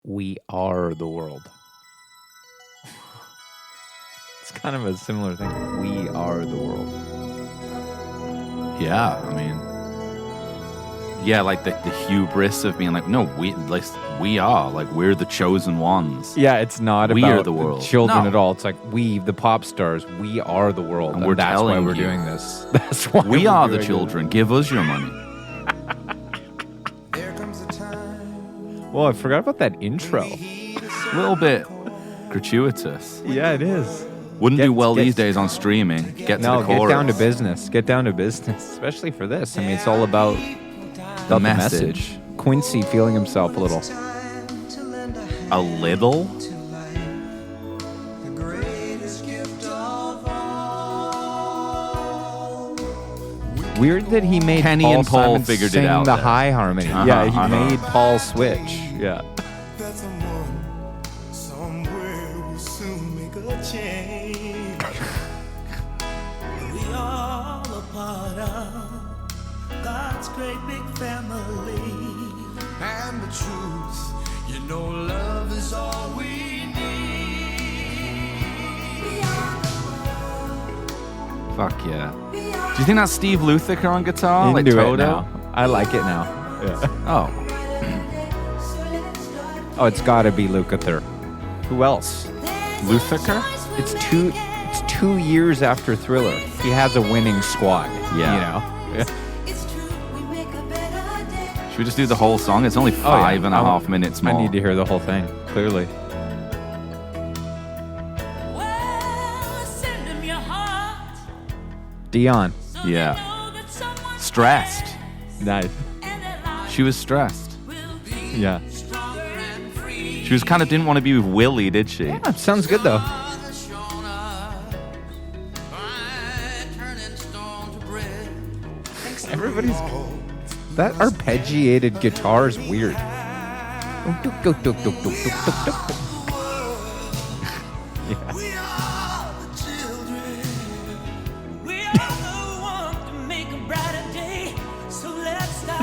We are the world. It's kind of a similar thing. We are the world. Yeah, I mean, yeah, like the hubris of being like, no, we are, like, we're the chosen ones. Yeah, it's not We about are the world. children No. at all. It's like we, the pop stars, we are the world. And we're that's why telling we're you. doing this. That's why We we're are the doing children. Give us your money. Well, I forgot about that intro. A little bit gratuitous. Yeah, it is. Wouldn't do well these days on streaming. Get to the chorus. Get down to business. Get down to business, especially for this. I mean, it's all about the message. Quincy feeling himself a little. A little? Weird that he made Kenny Paul and Paul Simon figured sing it out the there. high harmony. Yeah, he made Paul switch. Yeah. We all a part of God's great big family. And the truth, you know, love is all we need. Fuck yeah. Do you think that's Steve Lukather on guitar? You like can do Toto? it now. I like it now. Yeah. Oh. Oh, it's got to be Lukather. Who else? Lukather? It's 2 years after Thriller. He has a winning squad. Yeah. You know. Yeah. Should we just do the whole song? It's only five and a half minutes more. I need to hear the whole thing, clearly. Dion. Yeah. Stressed. Nice. She was stressed. Yeah. She was kind of didn't want to be with Willie, did she? Yeah, sounds good though. Everybody's that arpeggiated guitar is weird.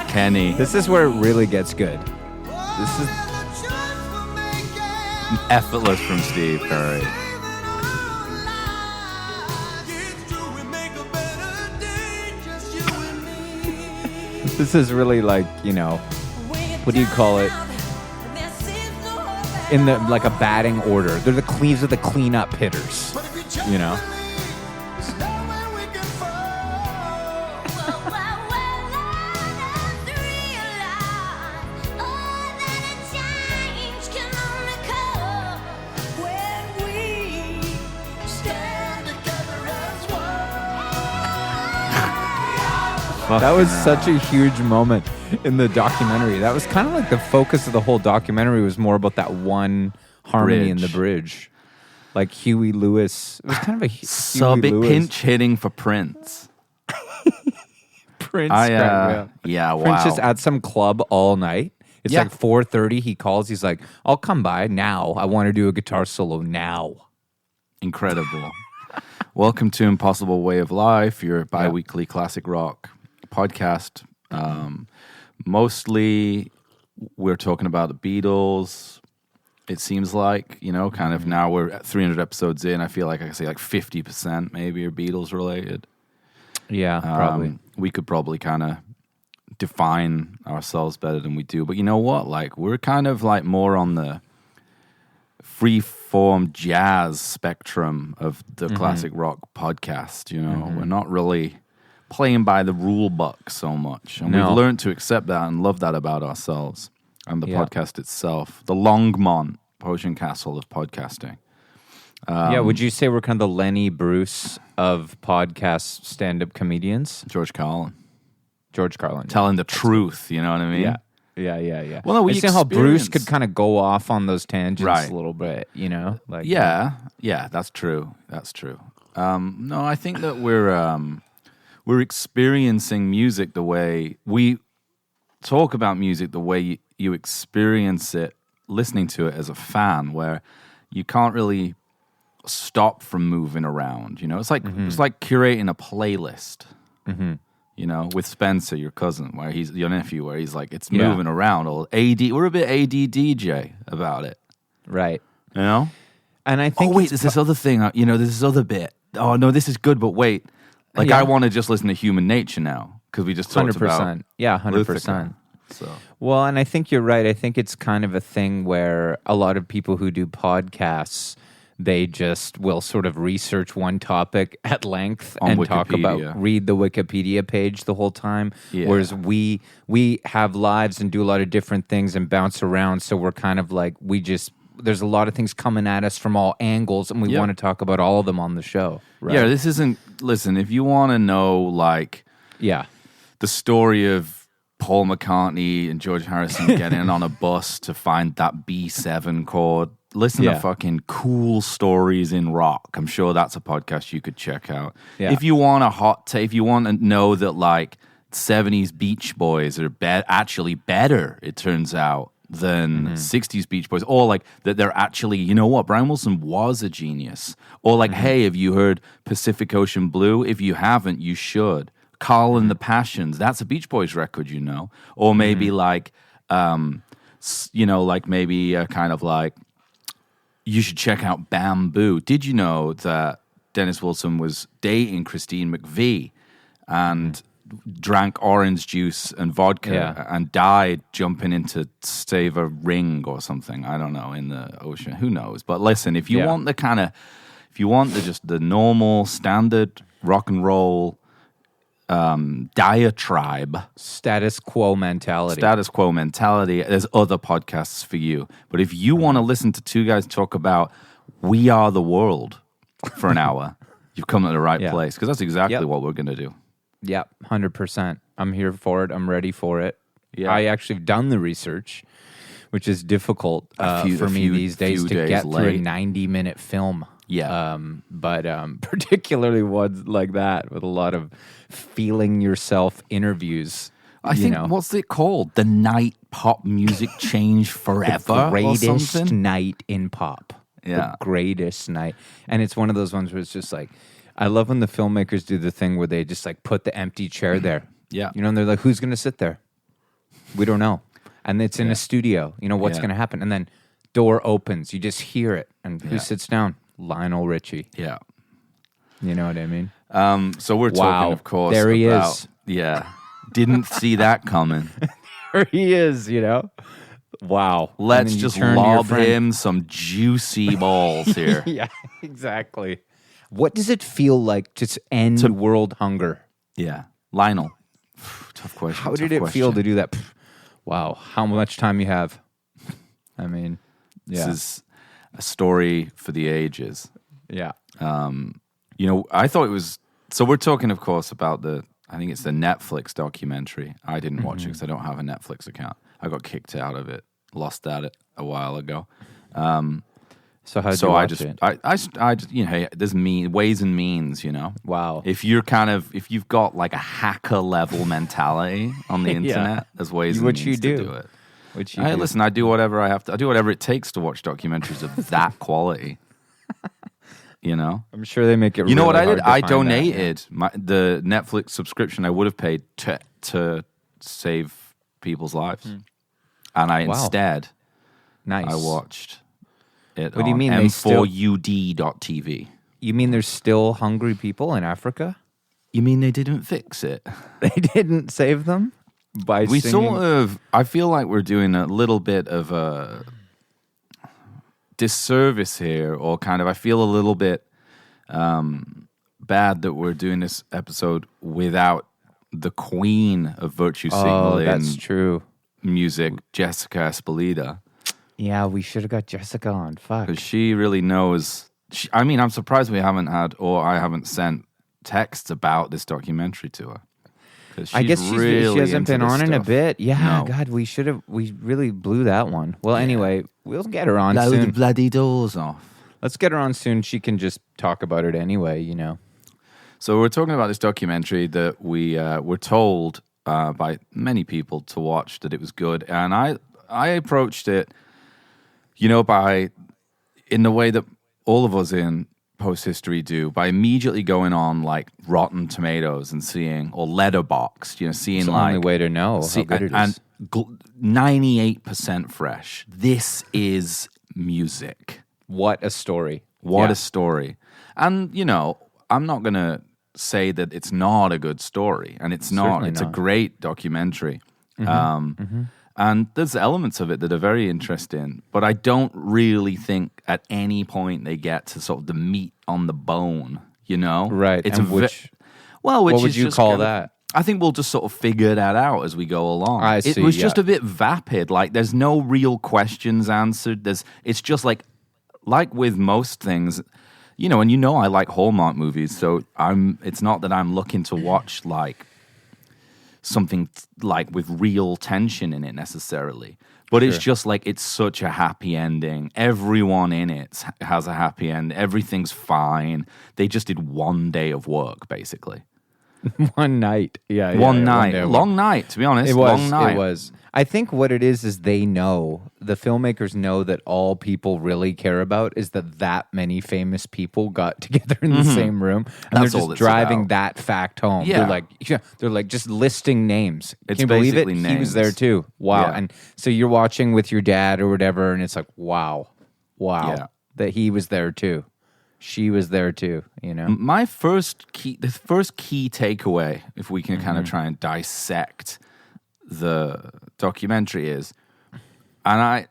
Kenny. This is where it really gets good. This is Effortless from Steve Curry. This is really like, you know, what do you call it? In the like a batting order. They're the cleans of the cleanup hitters. You know? That was such a huge moment in the documentary. That was kind of like the focus of the whole documentary was more about that one harmony in the bridge. Like Huey Lewis. It was kind of a Huey Lewis. Pinch hitting for Prince. Prince. Yeah, wow. Prince just at some club all night. It's Yeah. like 4:30. He calls. He's like, I'll come by now. I want to do a guitar solo now. Incredible. Welcome to Impossible Way of Life, your bi-weekly classic rock podcast. Mostly we're talking about the Beatles. It seems like, you know, kind of now we're at 300 episodes in. I feel like I can say like 50% maybe are Beatles related. Yeah, probably. We could probably kind of define ourselves better than we do. But you know what? Like, we're kind of like more on the free-form jazz spectrum of the classic rock podcast, you know? We're not really playing by the rule book so much. And we've learned to accept that and love that about ourselves and the podcast itself. The Longmont Potion Castle of podcasting. Would you say we're kind of the Lenny Bruce of podcast stand-up comedians? George Carlin. Telling the truth, you know what I mean? Yeah. Well, no, we see how Bruce experience- could kind of go off on those tangents Right. a little bit, you know? Like Yeah, that's true. No, I think that we're experiencing music the way we talk about music, the way you experience it, listening to it as a fan, where you can't really stop from moving around. You know, it's like curating a playlist. you know, with Spencer, your cousin, where he's your nephew, where he's like, it's moving around. Or we're a bit ADDJ about it, right? You know. And I think, there's this other thing. You know, there's this other bit. Oh no, this is good, but wait. Like I want to just listen to Human Nature now because we just talked 100%. about 100%. So well, and I think you're right. I think it's kind of a thing where a lot of people who do podcasts, they just will sort of research one topic at length on and Wikipedia. read the Wikipedia page the whole time. Yeah. Whereas we have lives and do a lot of different things and bounce around. So we're kind of like, there's a lot of things coming at us from all angles, and we want to talk about all of them on the show. Right? Yeah, this isn't. Listen, if you want to know, like, the story of Paul McCartney and George Harrison getting on a bus to find that B7 chord, listen to fucking cool stories in rock. I'm sure that's a podcast you could check out. Yeah. If you want a hot take, if you want to know that, like, 70s Beach Boys are actually better, it turns out, than 60s Beach Boys, or like that they're actually, you know what, Brian Wilson was a genius. Or like, hey, have you heard Pacific Ocean Blue? If you haven't, you should. Carl and the Passions, that's a Beach Boys record, you know. Or maybe like, you know, like maybe kind of like, you should check out Bamboo. Did you know that Dennis Wilson was dating Christine McVie and drank orange juice and vodka and died jumping into save a ring or something, I don't know, in the ocean, who knows. But listen, if you want the normal standard rock and roll diatribe, status quo mentality, there's other podcasts for you. But if you want to listen to two guys talk about We Are the World for an hour, you've come to the right place, because that's exactly what we're going to do. Yep, 100%. I'm here for it. I'm ready for it. Yeah. I actually have done the research, which is difficult for me these days to get through a 90-minute film. Yeah. But particularly ones like that with a lot of feeling yourself interviews. I think, what's it called? The night pop music changed forever. The greatest or something? night in pop. Yeah. The greatest night. And it's one of those ones where it's just like, I love when the filmmakers do the thing where they just like put the empty chair there. Yeah. You know, and they're like, who's going to sit there? We don't know. And it's in a studio. You know, what's going to happen? And then door opens. You just hear it. And who sits down? Lionel Richie. Yeah. You know what I mean? So we're talking, of course, there he is. Yeah. Didn't see that coming. There he is, you know? Wow. Let's just lob him some juicy balls here. Yeah, exactly. What does it feel like to end world hunger? Yeah. Lionel. Tough question. How did it feel to do that? Wow. How much time you have? I mean, This is a story for the ages. Yeah. You know, I thought it was... So we're talking, of course, about I think it's the Netflix documentary. I didn't watch it because I don't have a Netflix account. I got kicked out of it. Lost it a while ago. So how did you watch it? I just, you know, there's ways and means, you know. Wow. If you've got like a hacker level mentality on the internet, there's ways and means to do it. Listen, I do whatever I have to. I do whatever it takes to watch documentaries of that quality. You know, I'm sure they make it. You know really what I did? hard I to find donated the Netflix subscription I would have paid to save people's lives, and I instead I watched it. What do you mean? M4UD.tv. You mean there's still hungry people in Africa? You mean they didn't fix it? They didn't save them by we singing? sort of. I feel like we're doing a little bit of a disservice here, or kind of. I feel a little bit bad that we're doing this episode without the queen of virtue signaling. That's true. Music, Jessica Espelida. Yeah, we should have got Jessica on. Fuck, because she really knows. I mean, I'm surprised we haven't had, or I haven't sent texts about this documentary to her. I guess she hasn't been on in a bit. Yeah, No. God, we should have. We really blew that one. Well, anyway, we'll get her on Blow soon. the bloody doors off. Let's get her on soon. She can just talk about it anyway, you know. So we're talking about this documentary that we were told by many people to watch that it was good, and I approached it, you know, in the way that all of us in Post History do by immediately going on like Rotten Tomatoes and seeing, or Letterboxd, seeing It's the like only way to know how good it is. and 98% fresh. This is music. What a story. What a story. And, I'm not going to say that it's not a good story, and it's not. Certainly It's not. a great documentary. And there's elements of it that are very interesting, but I don't really think at any point they get to sort of the meat on the bone, Right. It's And which what would is you just call kind of- that? I think we'll just sort of figure that out as we go along. I It see, was yeah. just a bit vapid. Like there's no real questions answered. It's just like with most things, and I like Hallmark movies, so it's not that I'm looking to watch like something like with real tension in it necessarily. But it's just like it's such a happy ending. Everyone in it has a happy end. Everything's fine. They just did one day of work, basically. One night. Yeah. One night. day. Long night, to be honest. It was. Long night. It was. I think what it is they know, the filmmakers know that all people really care about is that many famous people got together in the same room, and That's they're all just it's driving about. that fact home. Yeah. They're like just listing names. It's Can you believe it? basically He names. was there too. Wow. Yeah. And so you're watching with your dad or whatever, and it's like, wow, Yeah. that he was there too. She was there too. The first key takeaway, if we can kind of try and dissect the documentary is, and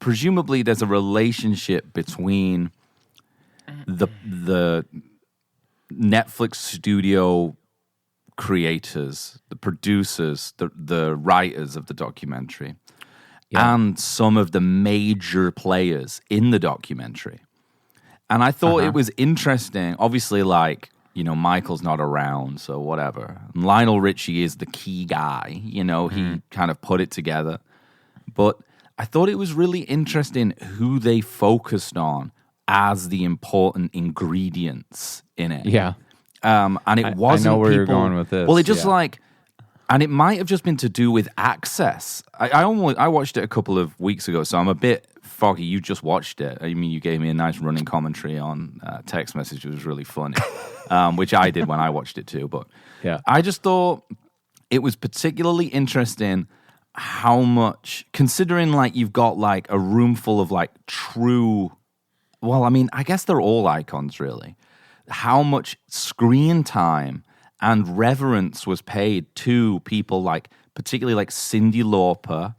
presumably there's a relationship between the Netflix studio creators, the producers, the writers of the documentary, and some of the major players in the documentary. And I thought it was interesting. Obviously, Michael's not around, so whatever. And Lionel Richie is the key guy. He kind of put it together. But I thought it was really interesting who they focused on as the important ingredients in it. Yeah. And it wasn't I know where people, you're going with this. Well, it just yeah. and it might have just been to do with access. I watched it a couple of weeks ago, so I'm a bit foggy. You just watched it. I mean, you gave me a nice running commentary on text message. It was really funny, which I did when I watched it too. But Yeah. I just thought it was particularly interesting how much, considering you've got a room full of true, well, I mean, I guess they're all icons really, how much screen time and reverence was paid to people particularly Cyndi Lauper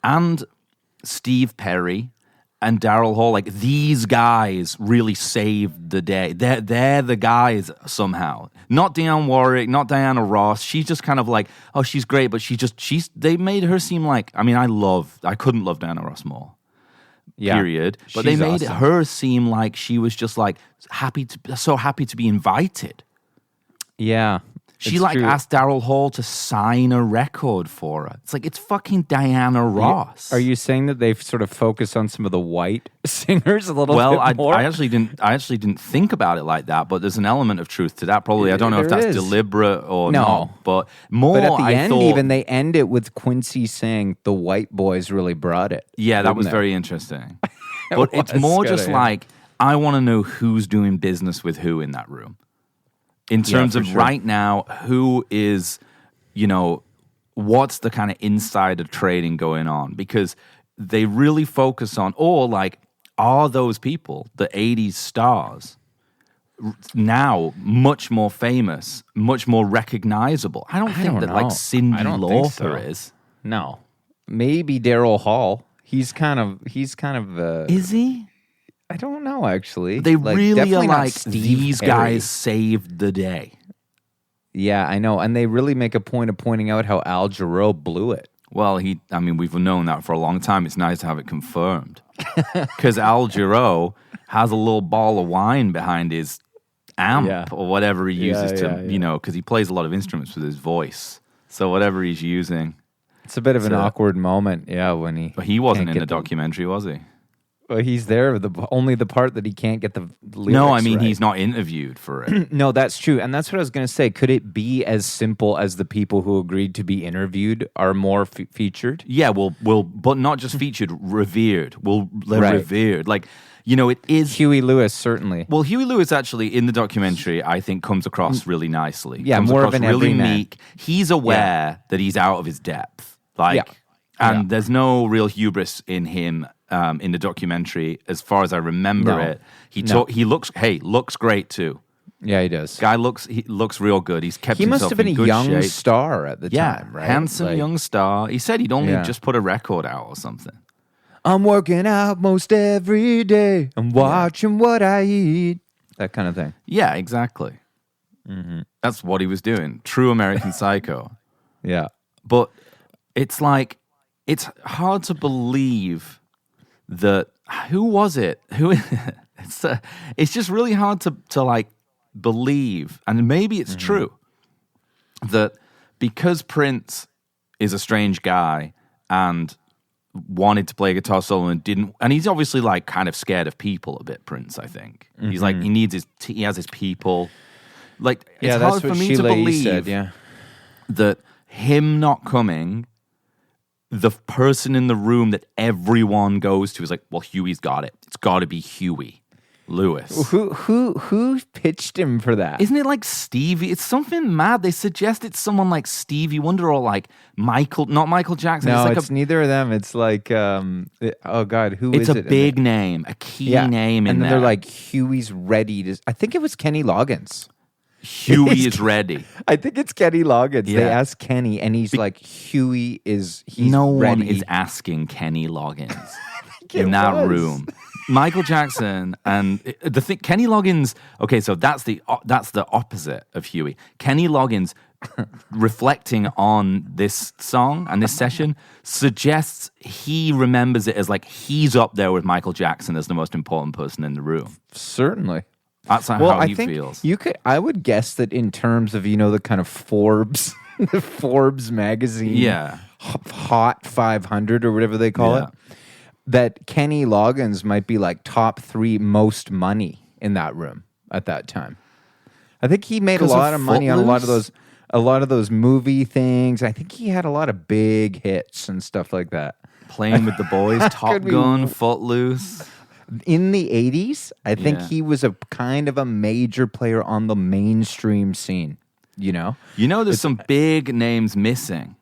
and Steve Perry and Daryl Hall. These guys really saved the day. They're the guys somehow. Not Dionne Warwick, not Diana Ross. She's just kind of oh, she's great, but they made her seem I couldn't love Diana Ross more. Yeah. Period. But they She's made awesome. her seem like she was just so happy to be invited. Yeah. She It's true. asked Daryl Hall to sign a record for her. It's it's fucking Diana Ross. Are you saying that they've sort of focused on some of the white singers a little Well, bit more? I actually didn't think about it like that, but there's an element of truth to that. Probably, I don't know if There that's is. deliberate or No. not, but more. But at the I end, thought, even they end it with Quincy saying the white boys really brought it. yeah, that Didn't was they? very interesting. But it's was more kinda, just yeah. I want to know who's doing business with who in that room. In terms for of sure. right now, who is, what's the kind of insider trading going on? Because they really focus on, are those people, the 80s stars, now much more famous, much more recognizable? I don't think don't that know. Cyndi I don't think Lauper so. is. No, maybe Daryl Hall. He's kind of. Is he? I don't know actually. They really definitely are not Steve these Perry. guys saved the day. Yeah, I know, and they really make a point of pointing out how Al Jarreau blew it. Well, we've known that for a long time. It's nice to have it confirmed. Because Al Jarreau has a little ball of wine behind his amp Yeah. or whatever he uses Yeah, yeah. because he plays a lot of instruments with his voice. So whatever he's using. It's a bit of an So- awkward moment, yeah, when he. But he wasn't can't in get the documentary, was he? Well, he's there. Only the part that he can't get the lyrics No, I mean right. he's not interviewed for it. No, that's true. And that's what I was going to say. Could it be as simple as the people who agreed to be interviewed are more featured? Yeah, but not just featured, revered. They're Right. revered. Like, you know, it is. Huey Lewis, certainly. Well, Huey Lewis actually in the documentary, I think, comes across really nicely. Yeah, comes more across of an really everyman. meek. He's aware that he's out of his depth. Like, and there's no real hubris in him. In the documentary, as far as I remember it, he looks great too. Yeah, he does. Guy looks real good. He's kept He must himself have been in a good young shape. star at the time, right? Handsome Like, young star. He said he'd only just put a record out or something. I'm working out most every day. I'm watching what I eat. That kind of thing. Yeah, exactly. Mm-hmm. That's what he was doing. True American Psycho. Yeah. But it's like, it's hard to believe that, who was it? It's just really hard to like believe, and maybe it's true, that because Prince is a strange guy and wanted to play guitar solo and didn't, and he's obviously like kind of scared of people a bit, Prince, I think. He's like, he has his people. Like, it's that's hard what for me Sheila to E. believe said, that him not coming, the person in the room that everyone goes to is like, well, Huey's got it. It's got to be Huey Lewis. Who pitched him for that? Isn't it like Stevie? It's something mad. They suggest it's someone like Stevie Wonder or like not Michael Jackson. No, it's like it's neither of them. It's like, oh God, who is it's it? a big name, a key name in and then there. they're like, Huey's ready to. I think it was Kenny Loggins. Huey is ready. I think it's Kenny Loggins. They Yeah. asked Kenny, and he's like, Huey is. He's No ready. one is asking Kenny Loggins it in that was. room. Michael Jackson and the thing, Kenny Loggins. Okay, so that's the opposite of Huey. Kenny Loggins, reflecting on this song and this session, suggests he remembers it as like he's up there with Michael Jackson as the most important person in the room. Certainly. That's Well, how I he think feels. I would guess that in terms of the kind of Forbes, the Forbes magazine, Yeah. Hot 500 or whatever they call it, that Kenny Loggins might be like top 3 most money in that room at that time. I think he made a 'Cause of lot of money on a lot of those movie things. I think he had a lot of big hits and stuff like that. Playing with the boys, Top Could be- Gun, Footloose. In the 80s, I think Yeah. he was a kind of a major player on the mainstream scene, You know, there's some big names missing.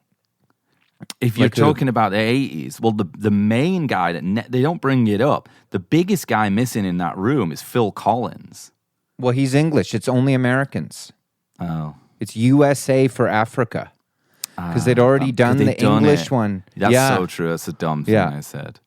If you're Like who? talking about the 80s, well, the main guy that they don't bring it up, the biggest guy missing in that room is Phil Collins. Well, he's English. It's only Americans. Oh. It's USA for Africa. Because they'd already done they'd the done English it. one. That's so true. That's a dumb thing Yeah. I said.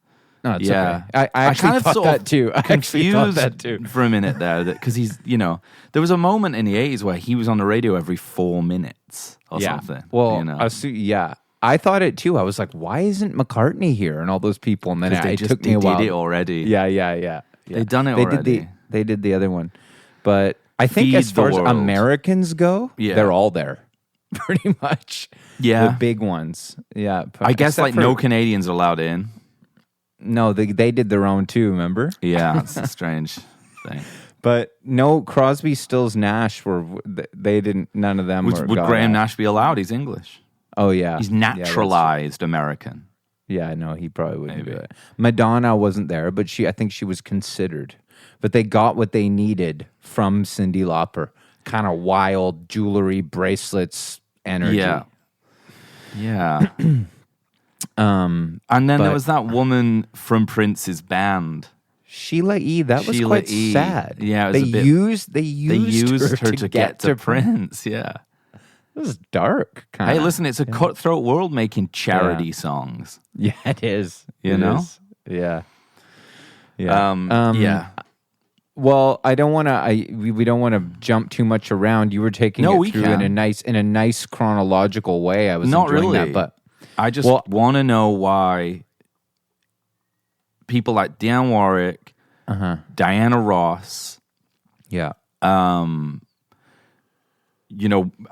No, it's Yeah. okay. I actually kind of thought sort of that too. I actually thought confused that too. for a minute there because he's, there was a moment in the 80s where he was on the radio every 4 minutes or something. Well, you I thought it too. I was like, why isn't McCartney here and all those people? And then they it took me a did while. it already. Yeah. They've done it They already. They did the other one. But I think Feed as far the as world. Americans go, Yeah. they're all there. Pretty much. Yeah. The big ones. Yeah. I guess Except like for- no Canadians are allowed in. No, they did their own too, remember? Yeah, that's a strange thing. But no, Crosby, Stills, Nash they didn't. None of them Would were. Graham Nash be allowed? He's English. Oh yeah, He's Yeah, that's true. naturalized American. Yeah, no, he probably wouldn't Maybe. do it. Madonna wasn't there, but I think she was considered. But they got what they needed from Cyndi Lauper. Kind of wild jewelry, bracelets, energy. Yeah. Yeah. And then there but- was that woman from Prince's band. Sheila E. That was Sheila quite E. sad. Yeah, it was they a bit- used They used her to get to Prince. Yeah. It was dark. Kind Hey, listen, it's a cutthroat world making charity songs. Yeah, it is. You It know? is. Yeah. Yeah. Yeah. Well, I don't want to. We don't want to jump too much around. You were taking No, it we through can. in a nice chronological way. I was Not enjoying really. that, but I just Well- want to know why people like Dionne Warwick, Diana Ross, yeah, I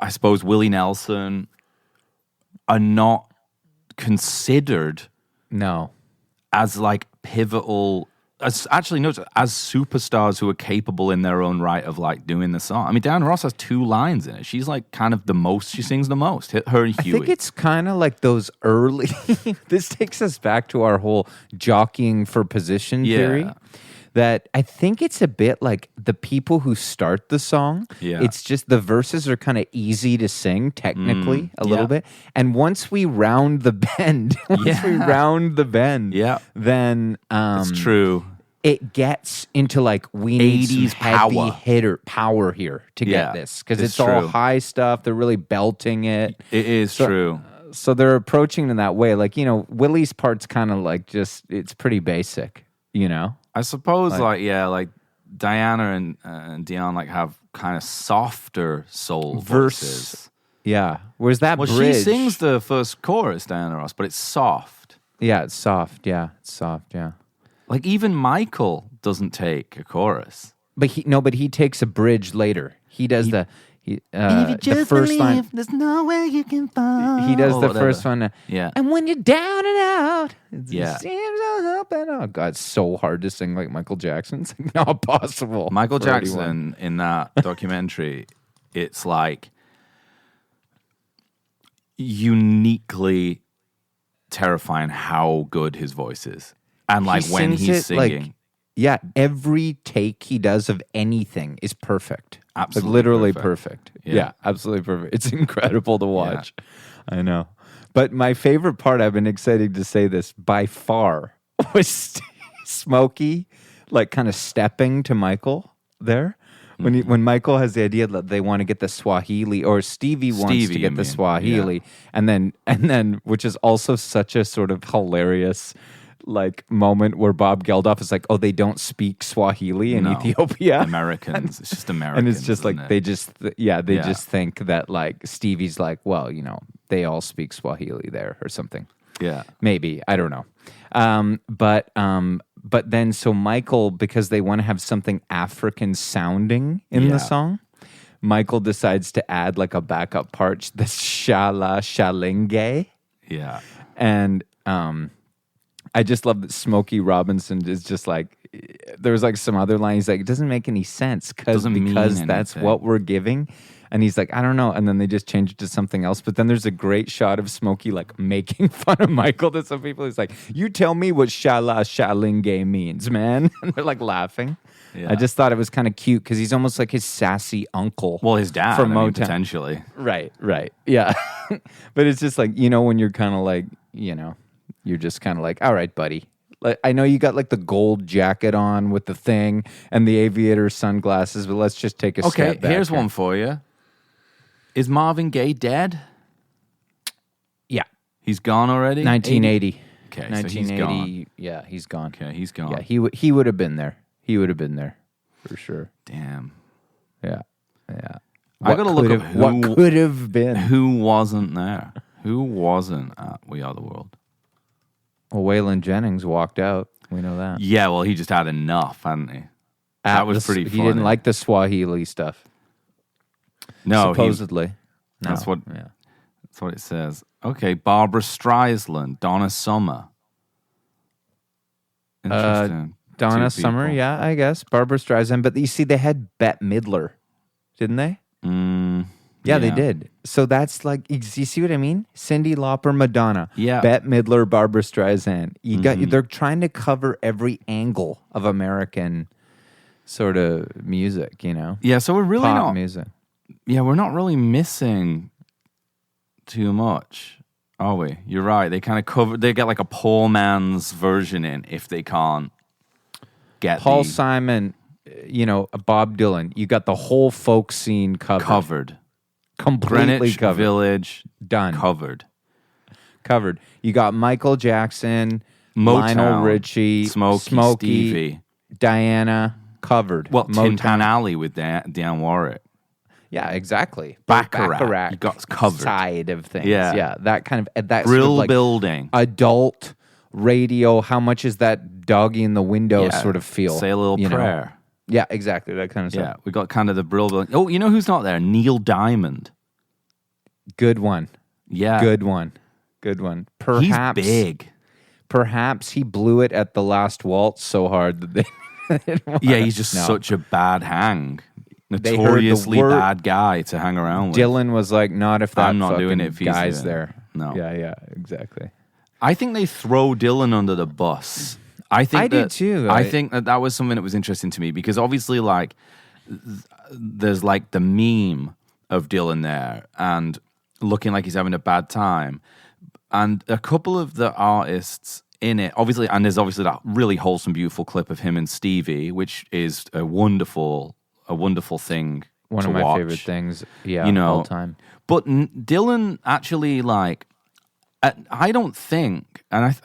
suppose Willie Nelson are not considered no, as like pivotal actually notice as superstars who are capable in their own right of like doing the song. I mean, Diana Ross has 2 lines in it. She's like kind of she sings the most. Her and Huey. I think it's kind of like those early. This takes us back to our whole jockeying for position theory. That I think it's a bit like the people who start the song. Yeah. It's just the verses are kind of easy to sing technically a little bit. And once we round the bend, then it's true. It gets into like we need 80s some heavy power. hitter power here to get this because it's all true. high stuff. They're really belting it. It is true. So they're approaching in that way. Like, you know, Willie's part's kind of like it's pretty basic, you know? I suppose, like Diana and Dion like have kind of softer soul voices. Yeah. Whereas that Well, bridge... she sings the first chorus, Diana Ross, but it's soft. Yeah, it's soft. Yeah, it's soft, yeah. Like even Michael doesn't take a chorus. But he takes a bridge later. He does the first line. There's nowhere you can find. He does the first one. Yeah. And when you're down and out, it Yeah. seems so up and out. God, it's so hard to sing like Michael Jackson. It's like not possible. Michael for anyone. Jackson in that documentary, it's like uniquely terrifying how good his voice is. And like when sings he's it, singing. like, yeah, every take he does of anything is perfect. Absolutely like literally perfect. perfect. Yeah, absolutely perfect. It's incredible to watch. I know. But my favorite part, I've been excited to say this, by far, was Smokey, like kind of stepping to Michael there. When Michael has the idea that they want to get the Swahili, or Stevie wants to get the Swahili, and then which is also such a sort of hilarious like moment where Bob Geldof is like, oh, they don't speak Swahili in Ethiopia. Americans. It's just Americans. And it's just like it? they just think that like Stevie's like, well, you know, they all speak Swahili there or something. Yeah. Maybe. I don't know. But then so Michael, because they want to have something African sounding in the song, Michael decides to add like a backup part, the shala shalenge. Yeah. And I just love that Smokey Robinson is just like, there's like some other lines like, it doesn't make any sense because that's what we're giving. And he's like, I don't know. And then they just change it to something else. But then there's a great shot of Smokey like making fun of Michael to some people. He's like, you tell me what shala shalinge means, man. And they're like laughing. Yeah. I just thought it was kind of cute because he's almost like his sassy uncle. Well, his dad, from Motown. Potentially. Right. Yeah. But it's just like, you know, when you're kind of like, you know, you're just kind of like, all right, buddy. Like, I know you got like the gold jacket on with the thing and the aviator sunglasses, but let's just take a step back. Okay, here's one for you. Is Marvin Gaye dead? Yeah. He's gone already? 1980. Okay, 1980. so he's gone. Yeah, he's gone. Okay, he's gone. Yeah, he would have been there. He would have been there for sure. Damn. Yeah. I gotta look up what could have been. Who wasn't there? Who wasn't at We Are the World? Well, Waylon Jennings walked out. We know that. Yeah, well, he just had enough, hadn't he? That was pretty funny. He didn't like the Swahili stuff. No, supposedly. That's what it says. Okay, Barbara Streisand, Donna Summer. Interesting. Donna Summer, yeah, I guess. Barbara Streisand. But you see, they had Bette Midler, didn't they? Yeah, they did. So that's like, you see what I mean? Cyndi Lauper, Madonna. Yeah. Bette Midler, Barbara Streisand. They're trying to cover every angle of American sort of music, you know? Yeah, so we're really pop music. Yeah, we're not really missing too much, are we? You're right. They kind of cover. They get like a poor man's version in if they can't get Paul Simon, you know, Bob Dylan. You got the whole folk scene covered. Completely Greenwich covered. Village done. Covered. You got Michael Jackson, Motown, Lionel Richie, Smokey, Stevie, Diana. Covered. Well, Tin Pan Alley with Dionne Warwick. Yeah, exactly. Baccarat. You got covered. Side of things. Yeah. Yeah. That kind of that Brill sort of like building. Adult radio. How much is that doggy in the window sort of feel? Say a little prayer. Know? Yeah, exactly. That kind of stuff. Yeah, we got kind of the Brill building. Oh, you know who's not there? Neil Diamond. Good one. Yeah. Good one. Perhaps he's big. perhaps he blew it at the last waltz so hard that they Yeah, he's just such a bad hang. heard the Notoriously word- bad guy to hang around with. Dylan was like, not if that I'm not doing fucking it if he's guy's doing it. there. No. Yeah, exactly. I think they throw Dylan under the bus. I do too. I think that was something that was interesting to me because obviously, like, there's like the meme of Dylan there and looking like he's having a bad time, and a couple of the artists in it, obviously, and there's obviously that really wholesome, beautiful clip of him and Stevie, which is a wonderful thing. One to of my watch. favorite things, all time. But Dylan actually, like, I don't think, and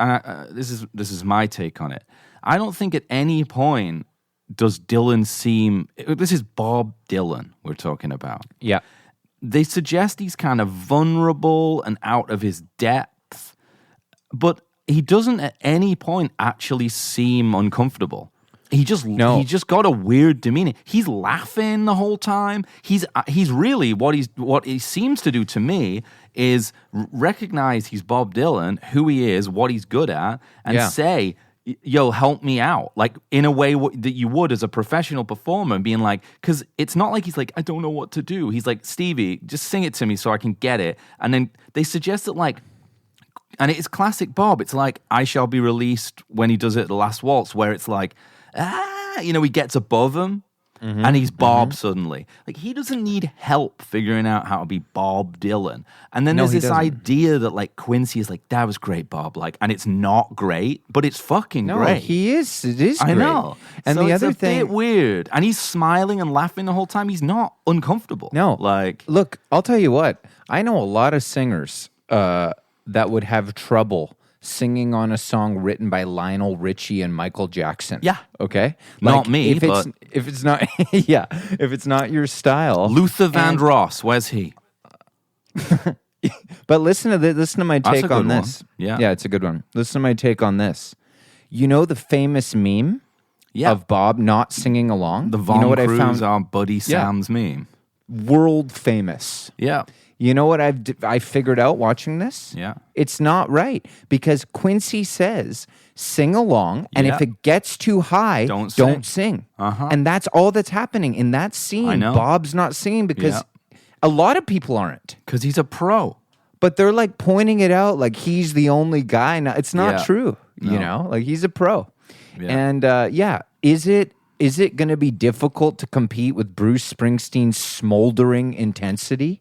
this is my take on it. I don't think at any point does Dylan seem. This is Bob Dylan we're talking about. Yeah. They suggest he's kind of vulnerable and out of his depth, but he doesn't at any point actually seem uncomfortable. He just got a weird demeanor. He's laughing the whole time. He's really what he seems to do to me is recognize he's Bob Dylan, who he is, what he's good at, and say, yo, help me out. Like, in a way that you would as a professional performer, being like, because it's not like he's like, I don't know what to do. He's like, Stevie, just sing it to me so I can get it. And then they suggest that, like, and it's classic Bob. It's like, I Shall Be Released when he does it at the last waltz, where it's like, he gets above him. And he's Bob suddenly. Like, he doesn't need help figuring out how to be Bob Dylan. And then there's this idea that, like, Quincy is like, that was great, Bob. Like, and it's not great, but it's fucking great. He is. It is great. I know. And so the it's other a thing, bit weird. And he's smiling and laughing the whole time. He's not uncomfortable. No. Like, look, I'll tell you what. I know a lot of singers that would have trouble singing on a song written by Lionel Richie and Michael Jackson. Yeah. Okay? Not me, if it's not if it's not your style. Luther Vandross, where's he? But listen to my That's a take good on this. one. Yeah. Yeah, it's a good one. Listen to my take on this. You know the famous meme of Bob not singing along? The Von you know what Cruz, I found? our buddy Sam's meme. World famous. Yeah. You know what I figured out watching this? Yeah. It's not right because Quincy says sing along, and if it gets too high, don't sing. And that's all that's happening in that scene. I know. Bob's not singing because a lot of people aren't. Because he's a pro. But they're like pointing it out like he's the only guy. No, it's not true. No. You know, like he's a pro. Yeah. And is it going to be difficult to compete with Bruce Springsteen's smoldering intensity?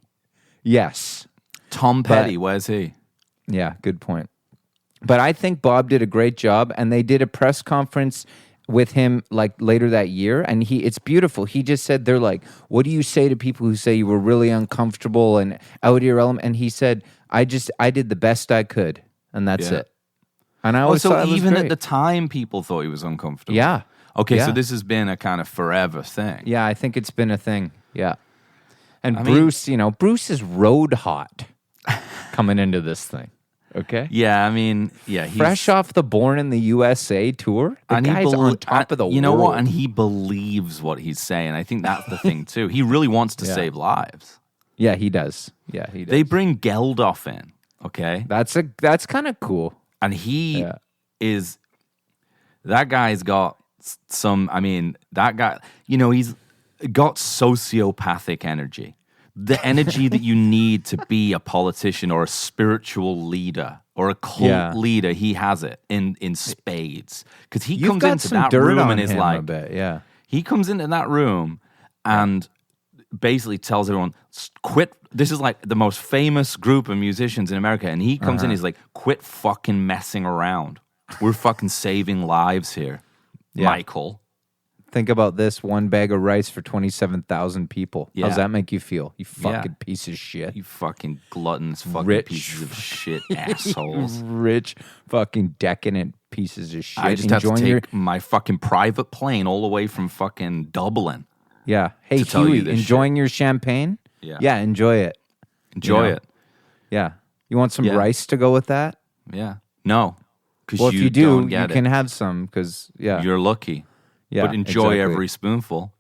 Yes. Tom Petty, where's he? Yeah, good point. But I think Bob did a great job, and they did a press conference with him like later that year, and it's beautiful. He just said, they're like, what do you say to people who say you were really uncomfortable and out of your element? And he said, I did the best I could, and that's it. And I always thought it was even great. at the time, people thought he was uncomfortable. Yeah. Okay, Yeah. so this has been a kind of forever thing. Yeah, I think it's been a thing. Yeah. And Bruce, Bruce is road hot coming into this thing. Okay? Yeah, I mean, he's fresh off the Born in the USA tour. The guy's on top of the world. You know what? And he believes what he's saying. I think that's the thing, too. He really wants to save lives. Yeah, he does. Yeah, he does. They bring Geldof in, okay? That's kind of cool. And he is... That guy's got some... I mean, that guy... he's got sociopathic energy. The energy that you need to be a politician or a spiritual leader or a cult leader, he has it in spades. Because he comes into that room and is like... He comes into that room and basically tells everyone, quit. This is like the most famous group of musicians in America. And he comes in and he's like, quit fucking messing around. We're fucking saving lives here, Michael. Think about this: one bag of rice for 27,000 people. Yeah. How's that make you feel? You fucking piece of shit. You fucking gluttonous fucking Rich pieces of shit assholes. Rich fucking decadent pieces of shit. I just have to take my fucking private plane all the way from fucking Dublin. Yeah. Hey, tell you Huey, this enjoying your champagne? Yeah. Yeah, enjoy it. Enjoy it. Yeah. You want some rice to go with that? Yeah. No. Well, if you do, don't you get can it. have some because, You're lucky. Yeah, but enjoy exactly. every spoonful.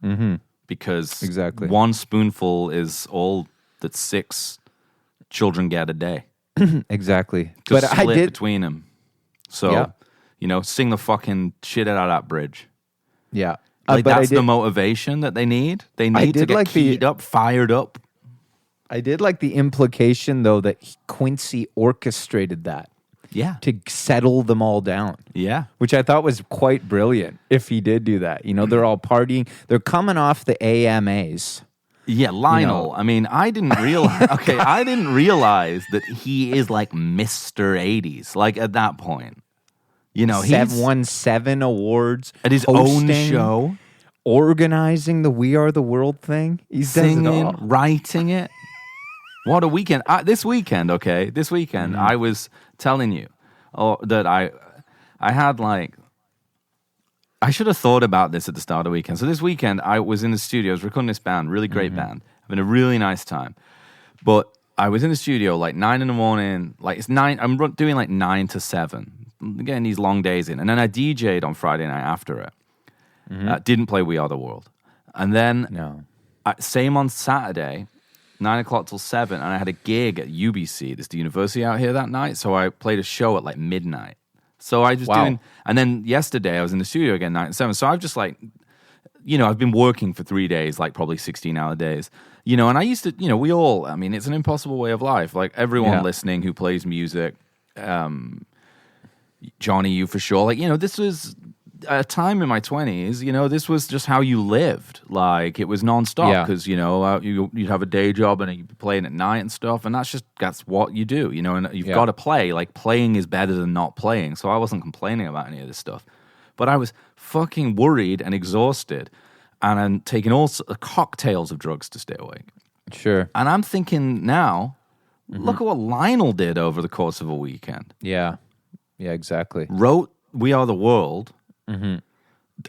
Mm-hmm. Because one spoonful is all that 6 children get a day. Exactly. Just but I split did between them. So, Yeah. sing the fucking shit out of that bridge. Yeah. Like but that's the motivation that they need. They need to did get like keyed up, fired up. I did like the implication, though, that Quincy orchestrated that Yeah. to settle them all down. Yeah. Which I thought was quite brilliant if he did do that. They're all partying. They're coming off the AMAs. Yeah, Lionel. I mean, I didn't realize. Okay, I didn't realize that he is like Mr. 80s. Like at that point, he's won 7 awards at his hosting, own show, organizing the "We Are the World" thing. He's singing, writing it. What a weekend! This weekend, I was telling you that I had like. I should have thought about this at the start of the weekend. So this weekend, I was in the studio. I was recording this band, really great band, having a really nice time. But I was in the studio like 9 in the morning. Like it's 9. I'm doing like 9 to 7, getting these long days in. And then I DJ'd on Friday night after it. Didn't play We Are the World. And then same on Saturday, 9 o'clock till 7. And I had a gig at UBC, this the university out here that night. So I played a show at like midnight. So I just doing, and then yesterday I was in the studio again, 9 to 7. So I've just like, I've been working for 3 days, like probably 16-hour days, and I used to, we all, I mean, it's an impossible way of life. Like everyone listening who plays music, Johnny, you for sure. Like, this was a time in my 20s, this was just how you lived. Like, it was nonstop because, you'd have a day job and you'd be playing at night and stuff. And that's what you do, and you've got to play. Like, playing is better than not playing. So I wasn't complaining about any of this stuff. But I was fucking worried and exhausted. And I'm taking all cocktails of drugs to stay awake. Sure. And I'm thinking now, look at what Lionel did over the course of a weekend. Yeah. Yeah, exactly. Wrote We Are the World.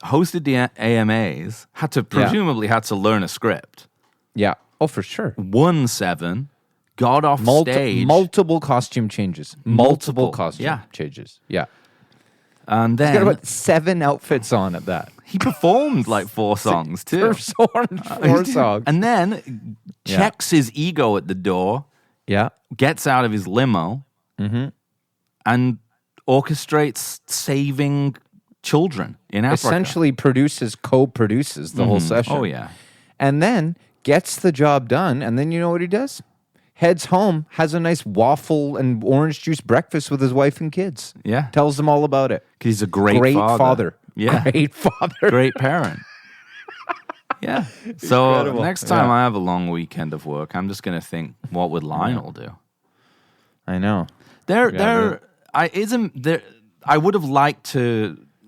Hosted the AMAs, presumably had to learn a script. Yeah. Oh, for sure. Won 7, got off stage. Multiple costume changes. Multiple costume changes. Yeah. And then he's got about 7 outfits on at that. He performed like 4 songs too. Four songs. And then checks his ego at the door. Yeah. Gets out of his limo. And orchestrates saving children in Africa. Essentially co-produces the whole session. Oh, yeah. And then gets the job done, and then you know what he does? Heads home, has a nice waffle and orange juice breakfast with his wife and kids. Yeah. Tells them all about it. Because he's a great father. Yeah. Great father. Great parent. Yeah. So Incredible. Next time I have a long weekend of work, I'm just going to think, what would Lionel do? I know. I would have liked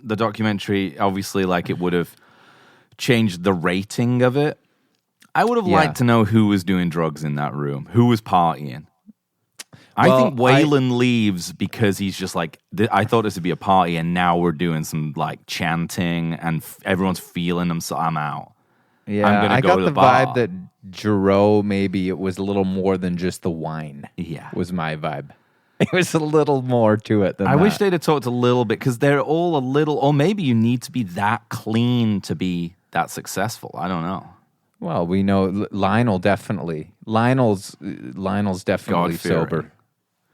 the documentary, obviously, like it would have changed the rating of it. I would have liked to know who was doing drugs in that room, who was partying. I think Waylon leaves because he's just like, I thought this would be a party, and now we're doing some like chanting, and everyone's feeling them, so I'm out. Yeah, I'm gonna I go got to the bar. vibe that Giroux, maybe it was a little more than just the wine. Yeah. Was my vibe. It was a little more to it than I that. wish they'd have talked a little bit, because they're all a little, or maybe you need to be that clean to be that successful. I don't know. Well, we know Lionel definitely. Lionel's definitely God-fearing.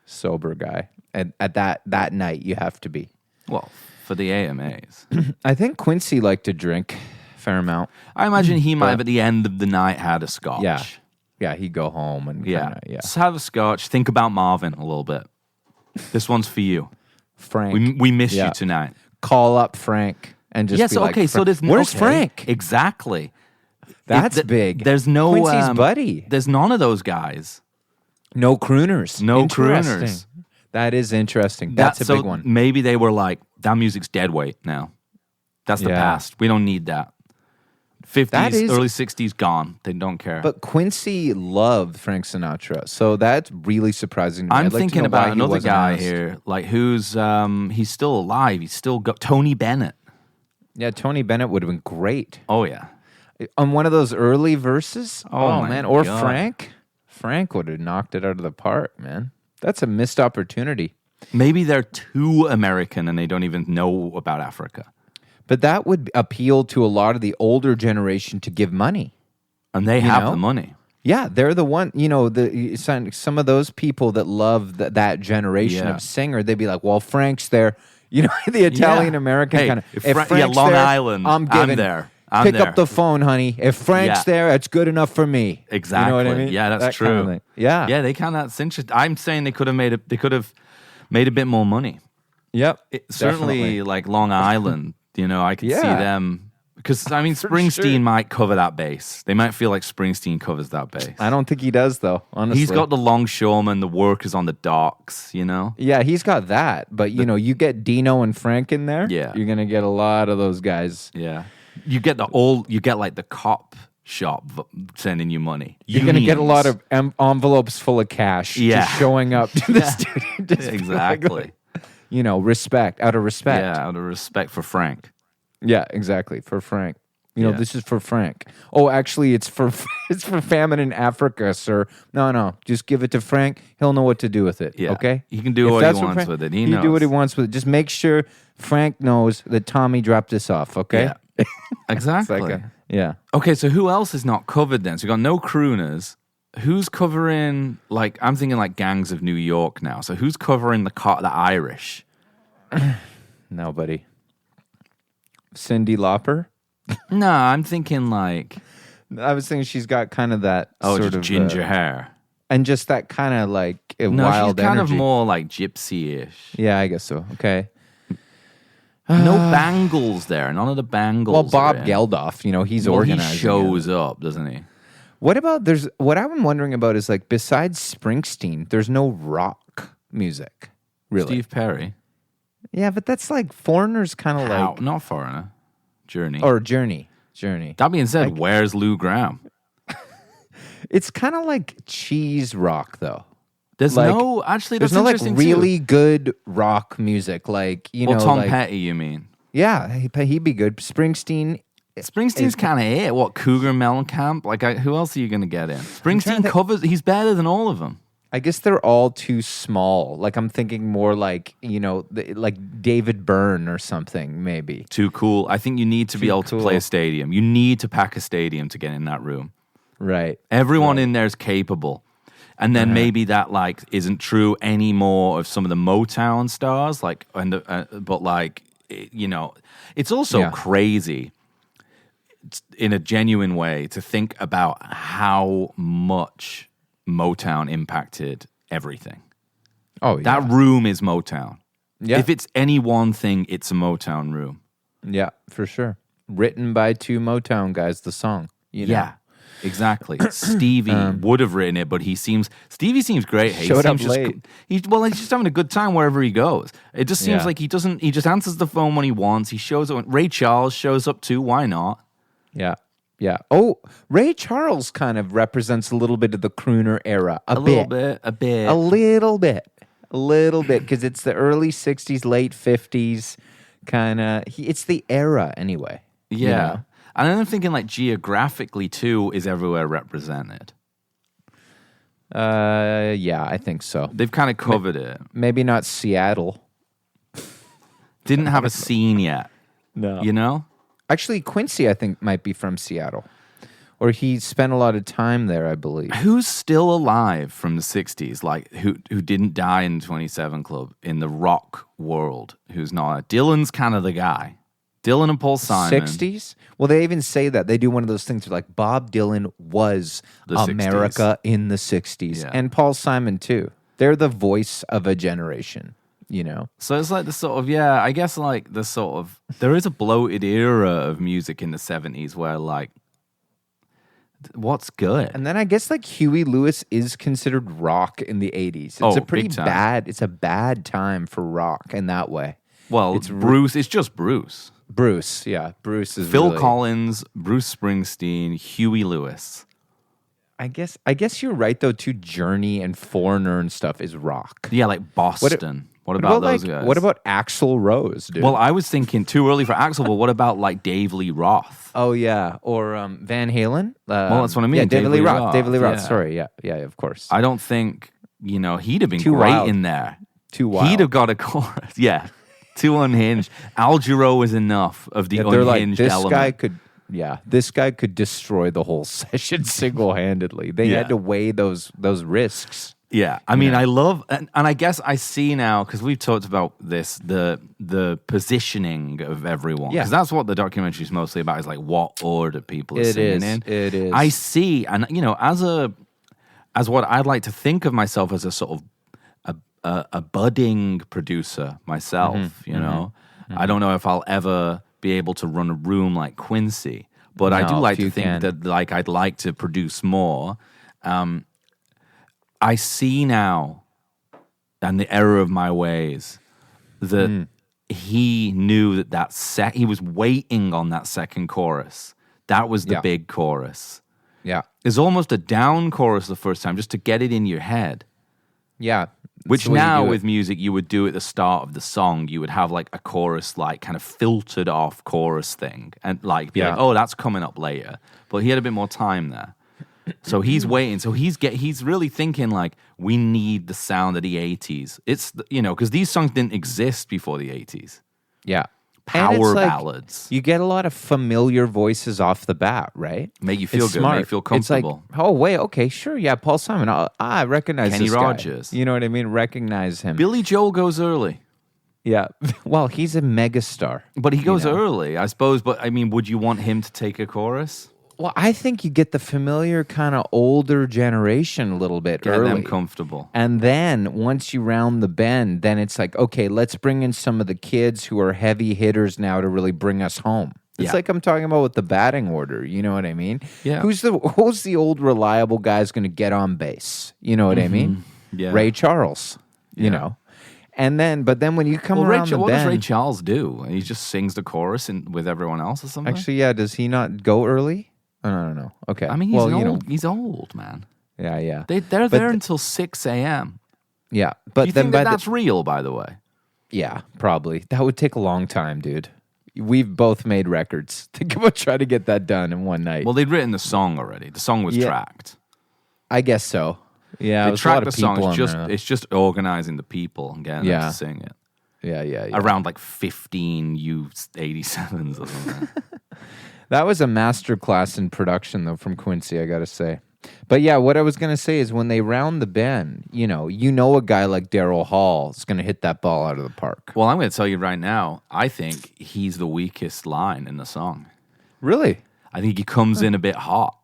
sober guy. And at that night, you have to be. Well, for the AMAs. I think Quincy liked to drink a fair amount. I imagine he might have at the end of the night had a scotch. Yeah, he'd go home and Just have a scotch. Think about Marvin a little bit. This one's for you. Frank. We miss you tonight. Call up Frank and just be like, so there's where's Frank? Exactly. That's big. There's no Quincy's buddy. There's none of those guys. No crooners. No Interesting. crooners. That is interesting. That's a big one. Maybe they were like, that music's dead weight now. That's the past. We don't need that. 50s, early 60s, gone. They don't care. But Quincy loved Frank Sinatra, so that's really surprising to me. I'm I'd like to thinking know why about he another wasn't guy asked. here, like who's he's still alive. He's still got Tony Bennett. Yeah, Tony Bennett would have been great Oh yeah. on one of those early verses. Oh, my man, or God. Frank would have knocked it out of the park, man. That's a missed opportunity. Maybe they're too American and they don't even know about Africa. But that would appeal to a lot of the older generation to give money. And they have the money. Yeah, they're the one, some of those people that love that generation of singer, they'd be like, well, Frank's there. The Italian-American kind of, if Frank's Long there, Island, I'm there. Pick up the phone, honey. If Frank's there, it's good enough for me. Exactly. You know what I mean? Yeah, that's that true. Kind of thing. Yeah. Yeah, they kind of, that's interesting. I'm saying they could have made a bit more money. Yep. Certainly, definitely. like Long Island, I could see them. Because, I mean, For Springsteen sure. might cover that bass. They might feel like Springsteen covers that bass. I don't think he does, though, honestly. He's got the longshoremen, the workers on the docks, Yeah, he's got that. But, you get Dino and Frank in there, Yeah. you're going to get a lot of those guys. Yeah. You get like the cop shop sending you money. You're going to get a lot of envelopes full of cash just showing up to the studio. Just Exactly. Respect, out of respect. Yeah, out of respect for Frank. Yeah, exactly. For Frank. This is for Frank. Oh, actually, it's for famine in Africa, sir. No, just give it to Frank. He'll know what to do with it. Yeah. Okay? He can do If what that's he wants Frank- with it. He do what knows. he wants with it. Just make sure Frank knows that Tommy dropped this off, okay? Yeah. Exactly. It's like yeah. Okay, so who else is not covered then? So we got no crooners. Who's covering, like, I'm thinking like Gangs of New York now. So who's covering the Irish? Nobody. Cyndi Lauper? No, I'm thinking like, I was thinking she's got kind of that sort just of ginger hair. and just that kind of like No, wild she's kind energy. of more like gypsy-ish. Yeah, I guess so. Okay. No bangles there. None of the bangles. Well, Bob are in. Geldof, he's Well, he organizing. shows up, doesn't he? What about what I'm wondering about is like besides Springsteen, there's no rock music, really. Steve Perry. Yeah, but that's like Foreigner's kind of How? like Not Foreigner. Journey. or Journey. That being said, where's Lou Gramm? It's kind of like cheese rock though. There's Like, no actually. There's That's no like interesting really too. good rock music, like Well, Tom like, Petty, you mean? Yeah, he'd be good. Springsteen. Springsteen's kind of it. What Cougar Mellencamp? Like, who else are you going to get in? trying Springsteen to- covers. He's better than all of them. I guess they're all too small. Like I'm thinking more like like David Byrne or something, maybe. Too cool. I think you need to be Too able to cool. play a stadium. You need to pack a stadium to get in that room. Right. Everyone in there is capable. And then maybe that like isn't true anymore of some of the Motown stars, like but like it's also crazy in a genuine way to think about how much Motown impacted everything. Oh, yeah. That room is Motown. Yeah. If it's any one thing, it's a Motown room. Yeah, for sure. Written by two Motown guys, the song. Yeah. Exactly. Stevie would have written it, but Stevie seems great. He Showed up seems late. He's just having a good time wherever he goes. It just seems like he just answers the phone when he wants. He shows up. Ray Charles shows up too. Why not? Yeah. Yeah. Oh, Ray Charles kind of represents a little bit of the crooner era. A little bit. Because it's the early 60s, late 50s kind of. It's the era anyway. Yeah. You know? And then I'm thinking like geographically too is everywhere represented. Yeah, I think so. They've kind of covered it. Maybe not Seattle. Didn't have a scene yet. No. You know? Actually, Quincy, I think, might be from Seattle. Or he spent a lot of time there, I believe. Who's still alive from the 60s, like who didn't die in 27 Club in the rock world? Who's not? Dylan's kind of the guy. Dylan and Paul Simon. 60s? Well, they even say that. They do one of those things where like Bob Dylan was The America in the 60s. Yeah. And Paul Simon, too. They're the voice of a generation, you know? So it's like the sort of, I guess like the sort of, there is a bloated era of music in the 70s where like, what's good? And then I guess like Huey Lewis is considered rock in the 80s. It's a pretty big time. bad time for rock in that way. Well, it's just Bruce. Bruce, yeah. Bruce is Phil really, Collins, Bruce Springsteen, Huey Lewis. I guess you're right though too. Journey and Foreigner and stuff is rock. Yeah, like Boston. What about those guys? What about Axl Rose, dude? Well, I was thinking too early for Axl, but what about like Dave Lee Roth? Oh yeah, or Van Halen. Well, that's what I mean. Yeah, David Lee Roth. David Lee Roth. Yeah. Sorry, yeah, of course. I don't think, he'd have been Too great wild. in there. Too wild. He'd have got a chorus. Yeah. Too unhinged. Al Jarreau was enough of the Yeah, they're like unhinged this element. guy could Yeah, this guy could destroy the whole session single-handedly. They had to weigh those risks. Yeah, I mean, I love, and I guess I see now, because we've talked about this, the positioning of everyone. Because that's what the documentary is mostly about, is like what order people are singing in. It is. I see, and you know, as what I'd like to think of myself as a sort of a budding producer myself, you know. I don't know if I'll ever be able to run a room like Quincy, but I do like to think that like I'd like to produce more. I see now, and the error of my ways, that he knew that he was waiting on that second chorus. That was the big chorus. Yeah. There's almost a down chorus the first time just to get it in your head. Yeah. Which now with music you would do at the start of the song. You would have like a chorus, like kind of filtered off chorus thing, and like be like, oh, that's coming up later. But he had a bit more time there, so he's waiting. So he's really thinking like, we need the sound of the '80s. It's because these songs didn't exist before the '80s. Yeah. Power ballads. You get a lot of familiar voices off the bat, right? Make you feel it's good, smart. make you feel comfortable. It's like, oh, wait, okay, sure, yeah, Paul Simon. I recognize Kenny this guy. Rogers. You know what I mean? Recognize him. Billy Joel goes early. Yeah. Well, he's a megastar. But he goes early, I suppose. But I mean, would you want him to take a chorus? Well, I think you get the familiar kind of older generation a little bit early. Get them comfortable. And then once you round the bend, then it's like, okay, let's bring in some of the kids who are heavy hitters now to really bring us home. It's like I'm talking about with the batting order. You know what I mean? Yeah. Who's the old reliable guy's going to get on base? You know what I mean? Yeah. Ray Charles. You know. But then when you come around the what bend, does Ray Charles do? He just sings the chorus with everyone else or something? Actually, yeah. Does he not go early? Oh, no. Okay. I mean, he's old, man. Yeah. They're there until 6 a.m. Yeah. But Do you think that's real, by the way? Yeah, probably. That would take a long time, dude. We've both made records. Think about trying to get that done in one night. Well, they'd written the song already. The song was tracked. I guess so. Yeah, they it was tracked a lot the of people song. It's just organizing the people and getting them to sing it. Yeah. Around like 15 U87s or something. That was a masterclass in production, though, from Quincy, I got to say. But yeah, what I was going to say is when they round the bend, you know a guy like Daryl Hall is going to hit that ball out of the park. Well, I'm going to tell you right now, I think he's the weakest line in the song. Really? I think he comes in a bit hot.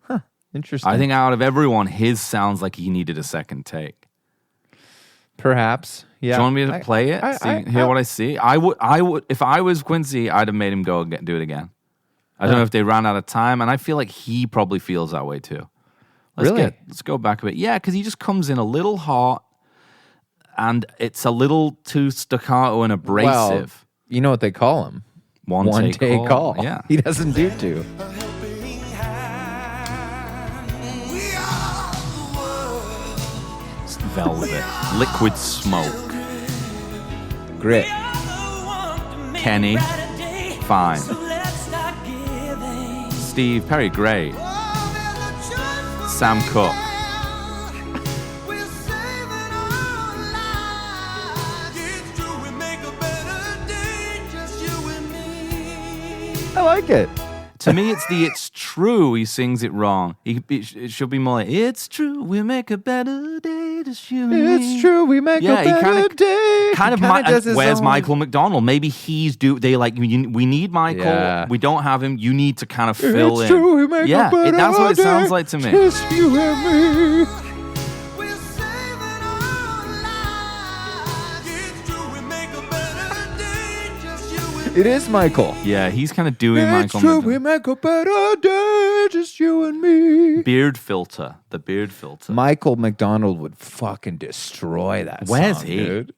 Huh. Interesting. I think out of everyone, his sounds like he needed a second take. Perhaps. Yeah. Do you want me to play it? Hear what I see? I would. If I was Quincy, I'd have made him do it again. I don't know if they ran out of time, and I feel like he probably feels that way too. Let's go back a bit. Yeah, because he just comes in a little hot, and it's a little too staccato and abrasive. Well, you know what they call him? One take call. Yeah. He doesn't do two. Velvet. Liquid Smoke. Grit. Kenny. Fine. Steve Perry, great. Sam Cooke. I like it. To me, it's true. He sings it wrong. It should be more like, it's true, we make a better day, just you and me. It's true, we make a better day. Kind of where's Michael McDonald? Maybe we need Michael. Yeah. We don't have him. You need to kind of fill in. It's true, we make a better day. That's what it sounds like to me. Just you and me. It is Michael. Yeah, he's kind of doing Michael McDonald. McDonald. We make a better day, just you and me. Beard filter. The beard filter. Michael McDonald would fucking destroy that Where's song, he? dude.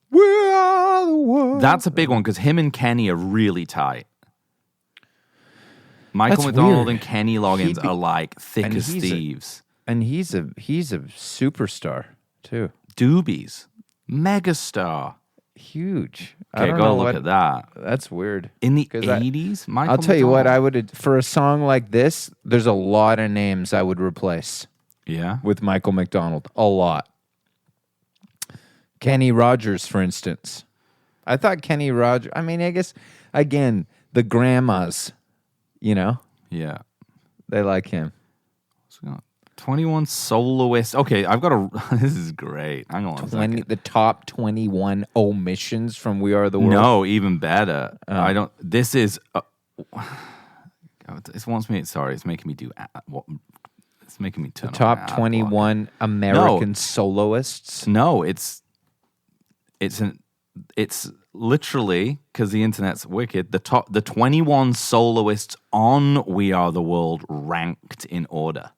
We are the world. That's a big one because him and Kenny are really tight. Michael That's McDonald weird. and Kenny Loggins are like thick as thieves. And he's a superstar too. Doobies. Megastar. Huge. Okay, go look at that. That's weird. In the 80s, Michael I'll tell you what, McDonald. for a song like this, there's a lot of names I would replace Yeah. with Michael McDonald. A lot. Kenny Rogers, for instance. I thought Kenny Rogers, I mean, I guess, again, the grandmas, You know, Yeah. they like him. 21 soloists. Okay, I've got a. This is great. Hang on. 20, the top 21 omissions from We Are the World. No, even better. I don't. This is. It wants me. Sorry, it's making me do. What? It's making me turn. The top 21 American soloists. No, it's literally, because the internet's wicked. The 21 soloists on We Are the World ranked in order.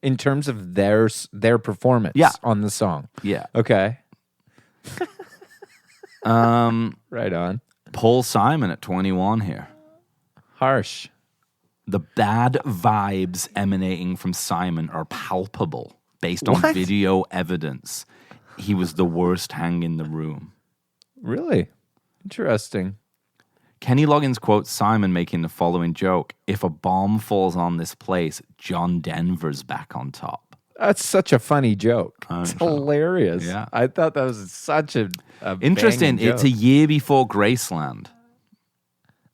In terms of their performance on the song. Yeah. Okay. Right on. Paul Simon at 21 here. Harsh. The bad vibes emanating from Simon are palpable based on What? video evidence. He was the worst hang in the room. Really? Interesting. Kenny Loggins quotes Simon making the following joke: "If a bomb falls on this place, John Denver's back on top." That's such a funny joke. It's hilarious. Yeah. I thought that was such a Interesting. banging It's a joke. year before Graceland.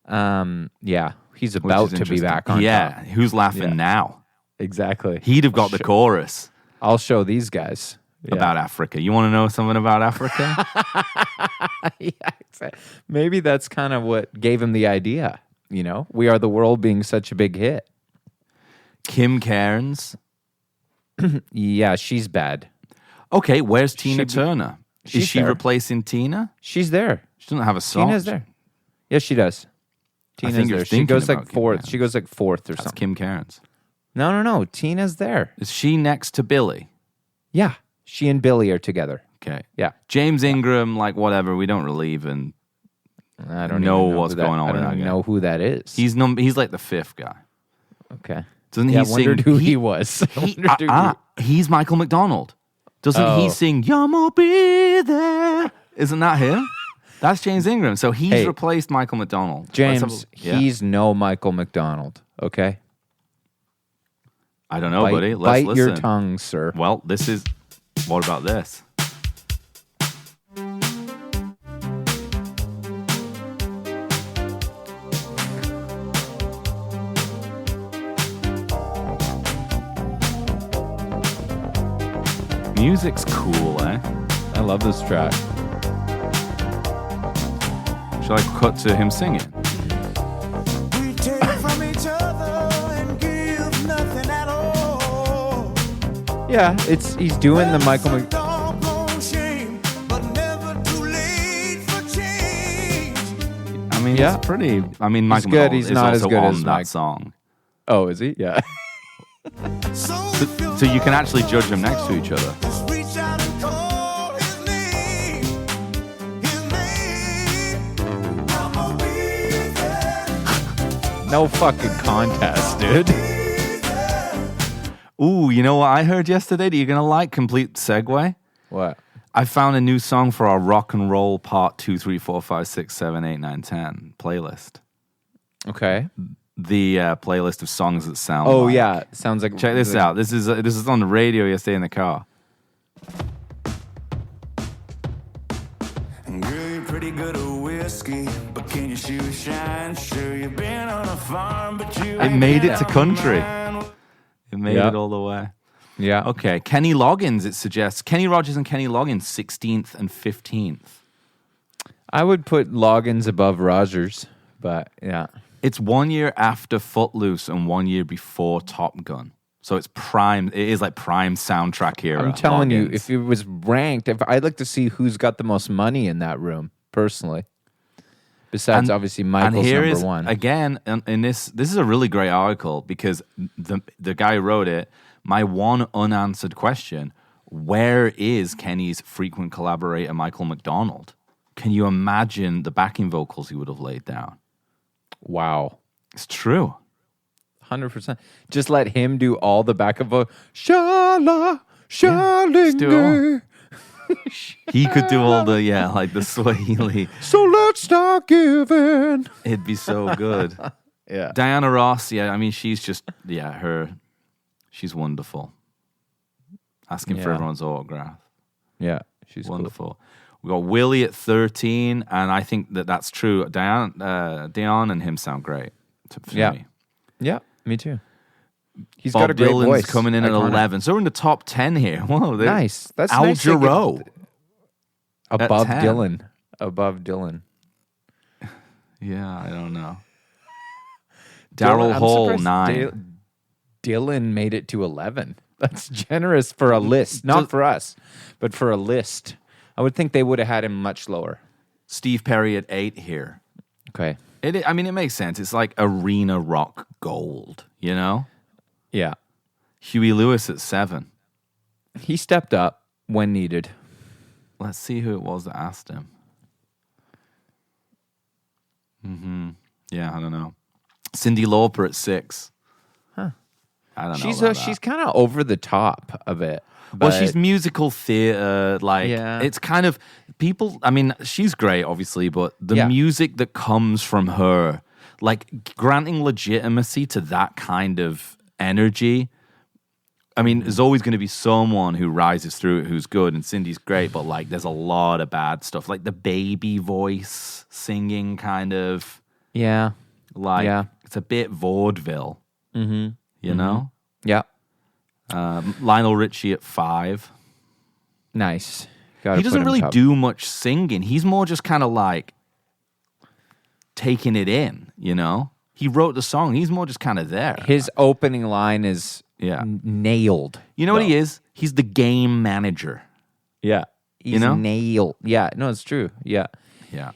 Yeah. He's which about is to be interesting. back on Yeah. top. Who's laughing Yeah. now? Exactly. He'd have got the chorus I'll show these guys. Yeah. about Africa. You want to know something about Africa? Yeah, exactly. Maybe that's kind of what gave him the idea. You know, We Are the World being such a big hit. Kim Cairns. Yeah, she's bad. Okay, where's Tina She be- Turner? Is she's she there. replacing Tina? She's there. She doesn't have a song. Tina's there. Yes, she does. Tina's think you're there. She thinking goes like about Kim fourth. Cairns. She goes like fourth or That's something. Kim Cairns. No. Tina's there. Is she next to Billy? Yeah, she and Billy are together. Okay. Yeah, James Ingram, like whatever, we don't really even. I don't know even know what's who that- going on I with don't that even guy. know who that is. He's like the fifth guy. okay. Doesn't Yeah, he I wondered sing? who he was. I wondered who He's Michael McDonald. Doesn't he Oh. sing "You'll be there"? Isn't that him? That's James Ingram. So he's Hey, replaced Michael McDonald. Let's James, have yeah. he's no Michael McDonald. Okay. I don't know, buddy. Let's bite listen. your tongue, sir. Well, this is. What about this? Music's cool, eh? I love this track. Shall I cut to him singing? We take from each other and give nothing at all. Yeah, he's doing the Michael Mc. Doggone shame, but never too late for change. I mean, Yeah. it's pretty. I mean, Michael good. McDonald He's is not as also good on as that Mike. song. Oh, is he? Yeah. So you can actually judge them next to each other. Just reach out and call his name. His name. I'ma be there. No fucking contest, dude. Ooh, you know what I heard yesterday that you're gonna like? Complete segue. What? I found a new song for our rock and roll part 2, 3, 4, 5, 6, 7, 8, 9, 10 playlist. Okay. The playlist of songs that sound. Oh like. yeah, sounds like. Check this out. This is on the radio yesterday in the car. Girl, you're pretty good at whiskey, but can your shoes shine? Sure, you've been on a farm, but you It ain't made been it to on country. mine. It made Yeah. it all the way. Yeah. Okay, Kenny Loggins. It suggests Kenny Rogers and Kenny Loggins 16th and 15th. I would put Loggins above Rogers, but yeah. It's 1 year after Footloose and 1 year before Top Gun. So it's prime. It is like prime soundtrack era. I'm telling you, Loggins. if it was ranked, I'd like to see who's got the most money in that room, personally. Besides, obviously, Michael's and here number is, one. Again, in this is a really great article because the guy who wrote it. My one unanswered question: where is Kenny's frequent collaborator Michael McDonald? Can you imagine the backing vocals he would have laid down? Wow. It's true. 100%. Just let him do all the backup vocal. Shala, do it Shalinga. He could do all the like the Swahili. So let's start giving. It'd be so good. Yeah. Diana Ross, I mean, she's just she's wonderful. Asking for Yeah. everyone's autograph. Yeah. She's Wonderful. We got Willie at 13, and I think that's true. Dion and him sound great. for Yeah. me. Yeah, me too. He's Bob got a great Dylan's voice. coming in at Iconic. 11. So we're in the top 10 here. Whoa, Nice. That's Al nice to get Jarreau. above 10. Dylan. Above Dylan. Yeah, I don't know. Daryl I'm Hall, surprised 9. Dylan made it to 11. That's generous for a list. Not for us, but for a list. I would think they would have had him much lower. Steve Perry at 8 here. Okay. I mean, it makes sense. It's like arena rock gold, you know? Yeah. Huey Lewis at 7. He stepped up when needed. Let's see who it was that asked him. Yeah, I don't know. Cyndi Lauper at 6. Huh. I don't know. She's about she's that. kind of over the top of it. Well, but- she's musical theater. Like, Yeah. it's kind of people. I mean, she's great, obviously, but the Yeah. music that comes from her, like granting legitimacy to that kind of energy. I mean, there's always going to be someone who rises through it who's good, and Cindy's great, but like, there's a lot of bad stuff, like the baby voice singing, kind of Yeah. like Yeah. it's a bit vaudeville. You know. Yeah. Lionel Richie at 5. Nice. Gotta He put doesn't him really top. do much singing. He's more just kind of like taking it in, you know? He wrote the song. He's more just kind of there. His opening line is Yeah. nailed. You know what though. he is? He's the game manager. Yeah. He's know? nailed. Yeah. No, it's true. Yeah. Yeah.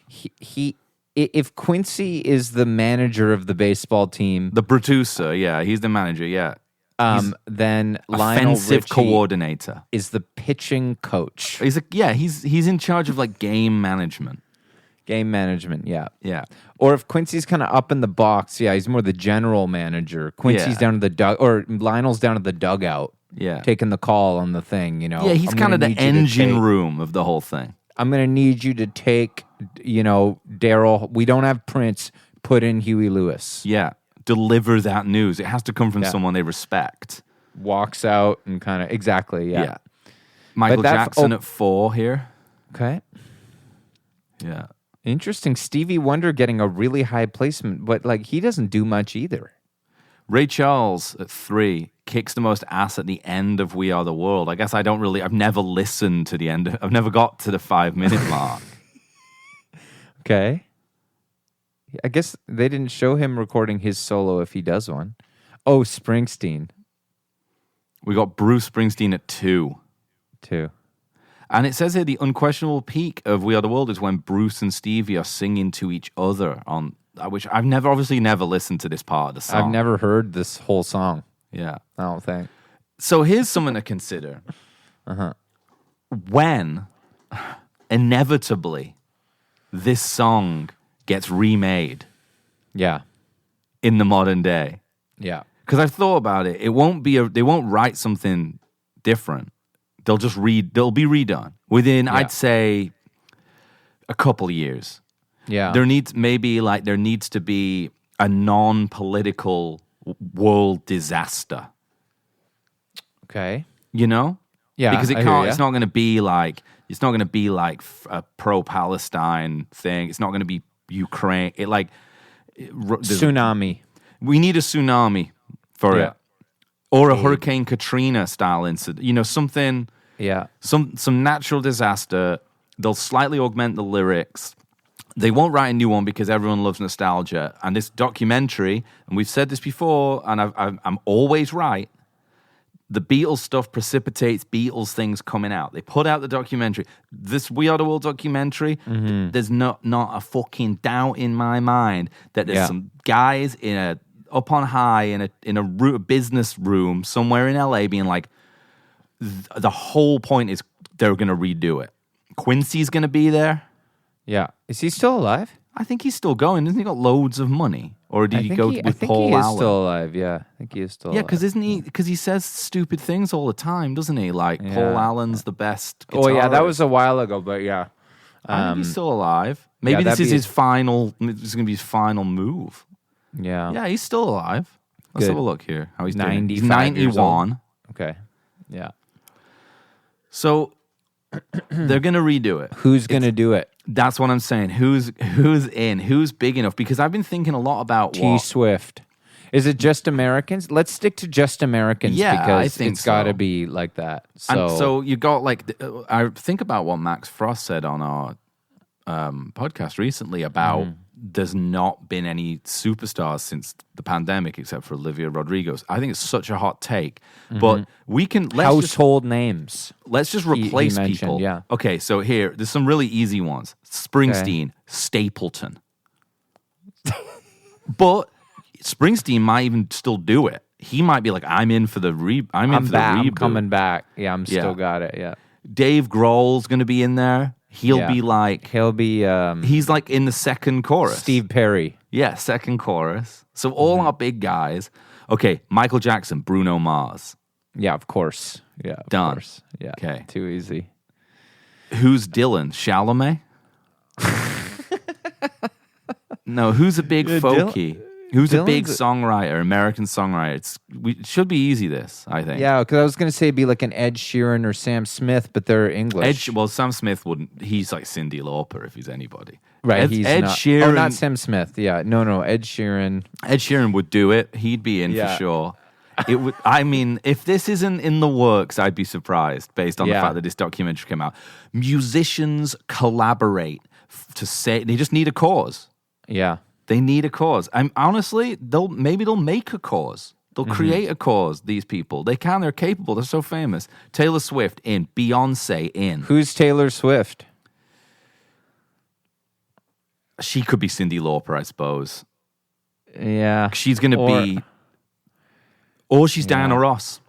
If Quincy is the manager of the baseball team, The producer, yeah. He's the manager, yeah. then Lionel Offensive Richie coordinator. is the pitching coach. He's in charge of like game management. Game management, yeah. Yeah. Or if Quincy's kind of up in the box, yeah, he's more the general manager. Quincy's Yeah. down to the dug, or Lionel's down to the dugout, Yeah. taking the call on the thing. You know, Yeah, he's I'm kind of gonna the need you to engine take- room of the whole thing. I'm going to need you to take, Daryl. We don't have Prince. Put in Huey Lewis. Yeah. Deliver that news. It has to come from Yeah. someone they respect. Walks out and kind of exactly, yeah. Michael But that- Jackson at 4 here. Okay, Yeah. interesting. Stevie Wonder getting a really high placement, but like he doesn't do much either. Ray Charles at 3 kicks the most ass at the end of We Are the World. I guess I've never listened to the end. I've never got to the 5-minute mark. Okay, I guess they didn't show him recording his solo if he does one. Oh, Springsteen We got Bruce Springsteen at 2. too. And it says here the unquestionable peak of We Are the World is when Bruce and Stevie are singing to each other on, which I've obviously never listened to this part of the song. I've never heard this whole song. Yeah. I don't think. So here's something to consider. When inevitably this song gets remade Yeah, in the modern day, yeah, because I've thought about it, they won't write something different. They'll be redone within, I'd say, a couple of years. yeah. There needs to be a non-political world disaster. Okay. You know? Yeah, Because I hear ya. it's not going to be like a pro-Palestine thing. It's not going to be Ukraine. Tsunami. We need a tsunami for Yeah. it, or a Hurricane Katrina style incident. You know, something, Yeah. some natural disaster. They'll slightly augment the lyrics. They won't write a new one because everyone loves nostalgia. And this documentary, and we've said this before, and I'm always right. The Beatles stuff precipitates Beatles things coming out. They put out the documentary. This We Are the World documentary, there's not a fucking doubt in my mind that there's some guys up on high in a business room somewhere in LA being like, the whole point is they're going to redo it. Quincy's going to be there. Yeah. Is he still alive? I think he's still going. Hasn't he got loads of money? Or did he go with Paul he is Allen? still alive. Yeah, I think he is still Yeah, alive. because he says stupid things all the time, doesn't he? Like Yeah. Paul Allen's the best. Oh yeah, that guitarist. was a while ago, but yeah. I think he's still alive. Maybe yeah, this that'd is be- his final. This is going to be his final move. Yeah. Yeah, he's still alive. Let's Good. have a look here. How he's doing. He's 95 years old. 91. Okay. Yeah. So they're going to redo it. Who's gonna do it? That's what I'm saying. Who's in? Who's big enough? Because I've been thinking a lot about T Swift. Is it just Americans? Let's stick to just Americans because I think it's got to so. be like that. And so you got like, I think about what Max Frost said on our podcast recently about there's not been any superstars since the pandemic except for Olivia Rodrigo. I think it's such a hot take, but we can household names. Let's just replace mentioned, people. yeah. Okay, so there's some really easy ones. Springsteen, Stapleton. But Springsteen might even still do it. He might be like, I'm in for the reboot. I'm coming back. Yeah, I'm still got it. Yeah. Dave Grohl's going to be in there. He'll be like... He'll be... he's like in the second chorus. Steve Perry. Yeah, second chorus. So all our big guys. Okay, Michael Jackson, Bruno Mars. Yeah, of course. Yeah, of Done. course. Yeah. Okay. Too easy. Who's Dylan? Chalamet? No, who's a big folky? Who's a big songwriter, American songwriter? It should be easy, this, I think. Yeah, because I was going to say it'd be like an Ed Sheeran or Sam Smith, but they're English. Sam Smith wouldn't. He's like Cyndi Lauper if he's anybody. Right, Ed not, Sheeran. Oh, not Sam Smith. Yeah, no, Ed Sheeran. Ed Sheeran would do it. He'd be in for sure. It would. I mean, if this isn't in the works, I'd be surprised based on the fact that this documentary came out. Musicians collaborate to say they just need a cause. Yeah. They need a cause. Honestly, they'll make a cause. They'll create a cause, these people. They can, they're capable, they're so famous. Taylor Swift in, Beyonce in. Who's Taylor Swift? She could be Cyndi Lauper, I suppose. Yeah. She's going to be... Or she's Diana Ross.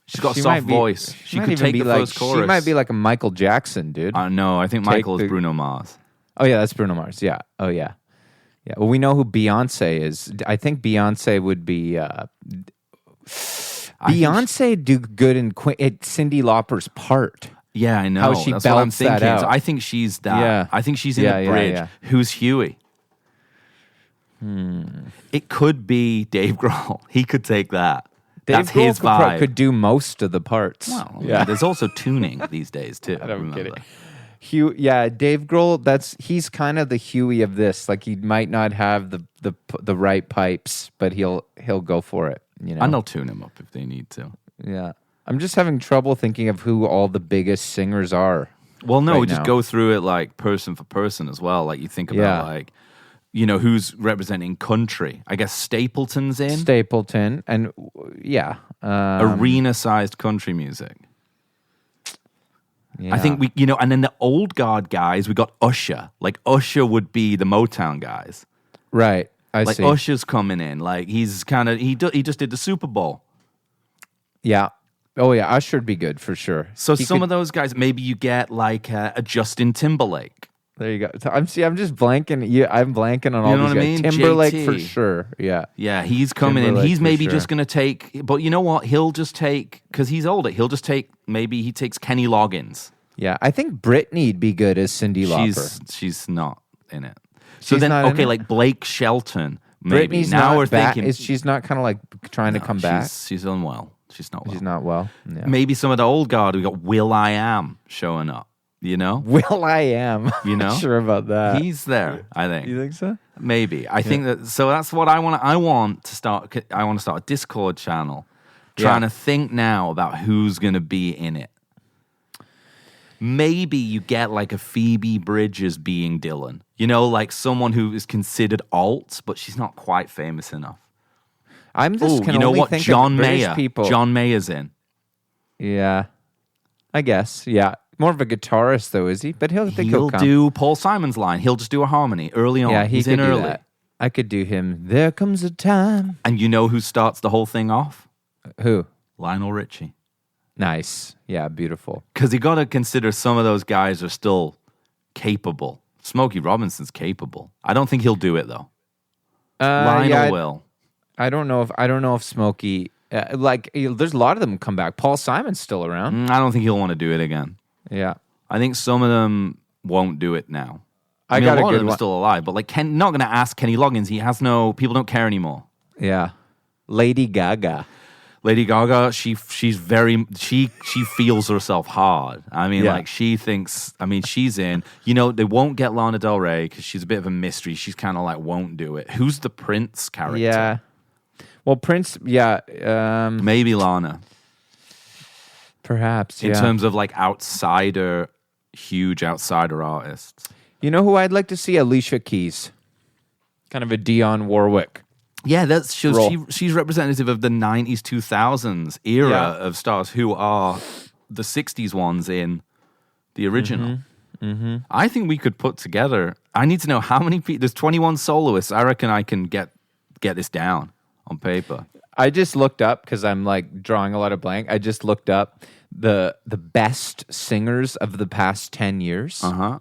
She's got a soft voice. She could take the first chorus. She might be like a Michael Jackson, dude. No, I think Michael is Bruno Mars. Oh, yeah, that's Bruno Mars. Yeah. Oh, yeah. Yeah, well, we know who Beyonce is. I think Beyonce would be... Beyonce do good in Cyndi Lauper's part. Yeah, I know. How she That's what I'm belts that thinking. out. So I think she's that. Yeah. I think she's in the bridge. Yeah. Who's Huey? It could be Dave Grohl. He could take that. That's his vibe. Could do most of the parts. Well, there's also tuning these days, too. I'm kidding. Dave Grohl, he's kind of the Huey of this. Like, he might not have the right pipes, but he'll go for it, you know? And they'll tune him up if they need to. Yeah. I'm just having trouble thinking of who all the biggest singers are. Well, no, we just now. go through it like person for person as well. Like, you think about like, you know, who's representing country. I guess Stapleton's in. Stapleton, and arena-sized country music. Yeah. I think and then the old guard guys, we got Usher. Like, Usher would be the Motown guys. Right, I like, see. Usher's coming in. Like, he's kind of, he just did the Super Bowl. Yeah. Oh, yeah, Usher'd be good for sure. So of those guys, maybe you get like a Justin Timberlake. There you go. I'm just blanking. I'm blanking on all know these what I guys. mean? Timberlake JT. for sure. Yeah. Yeah, he's coming in. He's maybe just going to take, but you know what? He'll just take, because he's older, he'll just take, maybe he takes Kenny Loggins. Yeah, I think Britney'd be good as Cyndi Lauper. She's not in it. So She's then, not in okay, it? like Blake Shelton, maybe. Britney's now not we're thinking. she's not kind of like trying to come back? She's unwell. She's not well. She's not well. Yeah. Maybe some of the old guard, we got Will I Am showing up, you know? Will I Am. You know? Not sure about that. He's there, I think. You think so? Maybe. I think that, so that's what I want to start a Discord channel trying to think now about who's going to be in it. Maybe you get like a Phoebe Bridgers being Dylan. You know, like someone who is considered alt, but she's not quite famous enough. I'm just you know what? Think John of British Mayer. people. John Mayer's in. Yeah. I guess. Yeah. More of a guitarist though, is he? But he'll come. Do Paul Simon's line. He'll just do a harmony early on. Yeah, he's in do early. That. I could do him. There comes a time. And you know who starts the whole thing off? Who? Lionel Richie. Nice. Yeah, beautiful. Because you got to consider some of those guys are still capable. Smokey Robinson's capable. I don't think he'll do it though. Lionel will. I don't know if Smokey. There's a lot of them come back. Paul Simon's still around. I don't think he'll want to do it again. Yeah. I think some of them won't do it now. I mean, got a a lot good of them are one. still alive, but like not going to ask Kenny Loggins. He has no. People don't care anymore. Yeah. Lady Gaga. Lady Gaga, she feels herself hard. I mean, Yeah. like she thinks. I mean, she's in. You know, they won't get Lana Del Rey because she's a bit of a mystery. She's kind of like won't do it. Who's the Prince character? Yeah. Well, Prince. Yeah. Maybe Lana. Perhaps. In Yeah. terms of like huge outsider artists. You know who I'd like to see? Alicia Keys. Kind of a Dionne Warwick. Yeah, that's Role. she's representative of the 90s, 2000s era Yeah. of stars who are the 60s ones in the original. Mm-hmm. I think we could put together. I need to know how many people. There's 21 soloists. I reckon I can get this down on paper. I just looked up because I'm like drawing a lot of blank. I just looked up the best singers of the past 10 years. Uh-huh.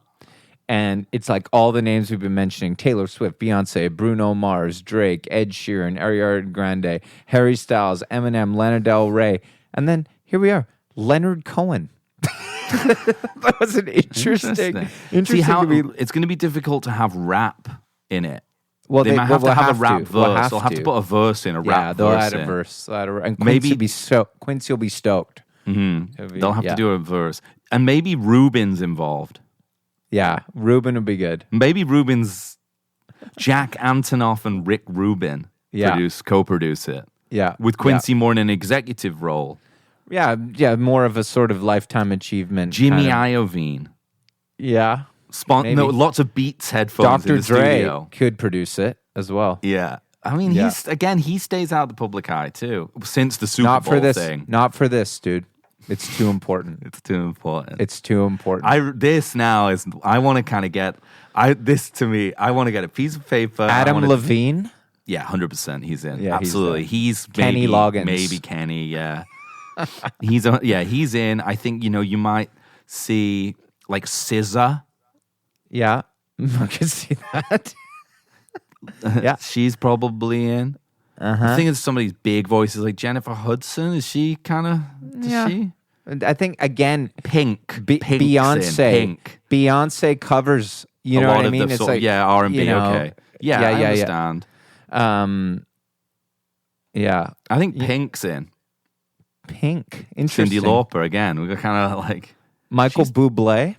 And it's like all the names we've been mentioning: Taylor Swift, Beyonce, Bruno Mars, Drake, Ed Sheeran, Ariana Grande, Harry Styles, Eminem, Lana Del Rey. And then here we are, Leonard Cohen. That was an interesting. See how to be, it's going to be difficult to have rap in it. well, They might have to will have a rap to. We'll verse. They'll have to put a verse in, a yeah, rap they'll verse add a in. verse. And Maybe- Quincy will be stoked. Mm-hmm. They'll have yeah. to do a verse. And maybe Rubin's involved. Yeah, Ruben would be good. Maybe Rubin's Jack Antonoff and Rick Rubin Yeah. co-produce it. Yeah, With Quincy more in an executive role. Yeah, more of a sort of lifetime achievement. Jimmy kind Iovine. Yeah. Maybe. No, lots of Beats headphones in Dr. the Dre studio. could produce it as well. Yeah. I mean, Yeah. he stays out of the public eye too, since the Super Not Bowl for this. thing. Not for this, dude. It's too important. It's too important. It's too important. I want to kind of get, I want to get a piece of paper. Adam Levine. Yeah, 100% he's in. Yeah, Absolutely. He's Kenny maybe, Loggins. Maybe Kenny, yeah. He's in. I think, you might see like SZA. Yeah. I can see that. Yeah. She's probably in. I think it's some of these big voices like Jennifer Hudson. Is she kind of, Yeah. she? I think, again, Pink's Beyonce. in. Pink. Beyonce covers, you A know lot what I of mean? the It's sort, like, yeah, R&B, you know, okay. Yeah, I understand. Yeah. I think Pink's in. Pink. Interesting. Cyndi Lauper again. We got kind of like Michael Bublé.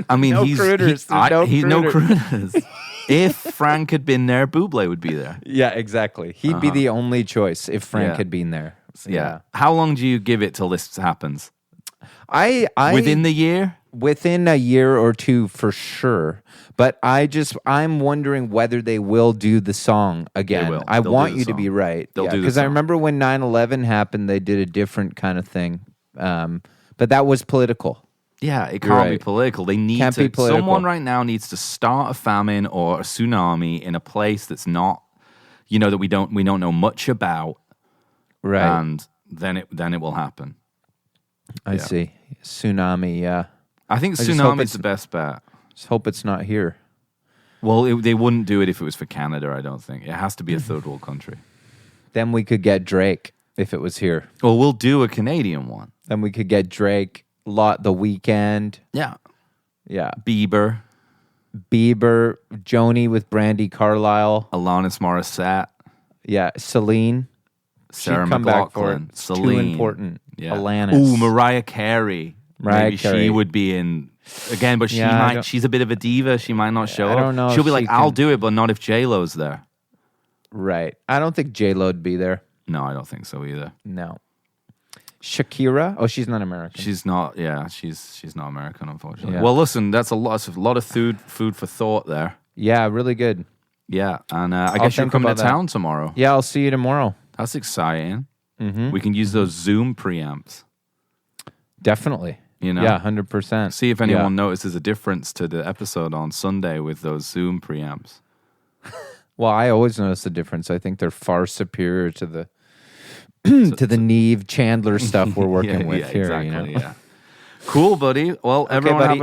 I mean, No he's crooners. he's There's no no crooners. If Frank had been there, Bublé would be there. Yeah, exactly. He'd be the only choice if Frank Yeah. had been there. Yeah. How long do you give it till this happens? I Within the year? within a year or two for sure. But I'm wondering whether they will do the song again. will. I They'll want do the you to be song. right. They'll do the because I song. remember when 9/11 happened, they did a different kind of thing. But that was political. Yeah, it You're can't be right. political. They need Can't to. be political. Someone right now needs to start a famine or a tsunami in a place that's not, that we don't know much about, Right. and then it will happen. I see. Tsunami, yeah. I think just hope tsunami is the best bet. Just hope it's not here. Well, they wouldn't do it if it was for Canada. I don't think it has to be a third world country. Then we could get Drake if it was here. Well, we'll do a Canadian one. Then we could get Drake, The Weeknd. Yeah, Yeah. Bieber, Bieber, Joni with Brandy Carlisle. Alanis Morissette, Yeah. Celine. Sarah She'd come back for it. McLachlan, It's Celine. Too important. Yeah. Alanis. Ooh, Mariah Carey. Mariah Maybe Carey. she would be in again, but Yeah, I don't- she's a bit of a diva. She might not show I up. don't know She'll if be like, she I'll can- do it, but not if J-Lo's there. Right. I don't think J-Lo'd be there. No, I don't think so either. No. Shakira? Oh, she's not American. She's not. Yeah, she's not American, unfortunately. Yeah. Well, listen, that's a lot of food for thought there. Yeah, really good. Yeah, and I guess you're think coming to about that. town tomorrow. Yeah, I'll see you tomorrow. That's exciting. We can use those Zoom preamps. Definitely. You know? Yeah, 100%. See if anyone notices a difference to the episode on Sunday with those Zoom preamps. Well, I always notice the difference. I think they're far superior to the to the Neve Chandler stuff we're working with here. Exactly, You know? yeah. Cool, buddy. Well, everyone buddy.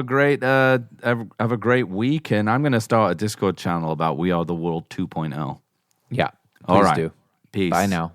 have a great week, and I'm going to start a Discord channel about We Are the World 2.0. Yeah. All Please right. do. Peace. Bye now.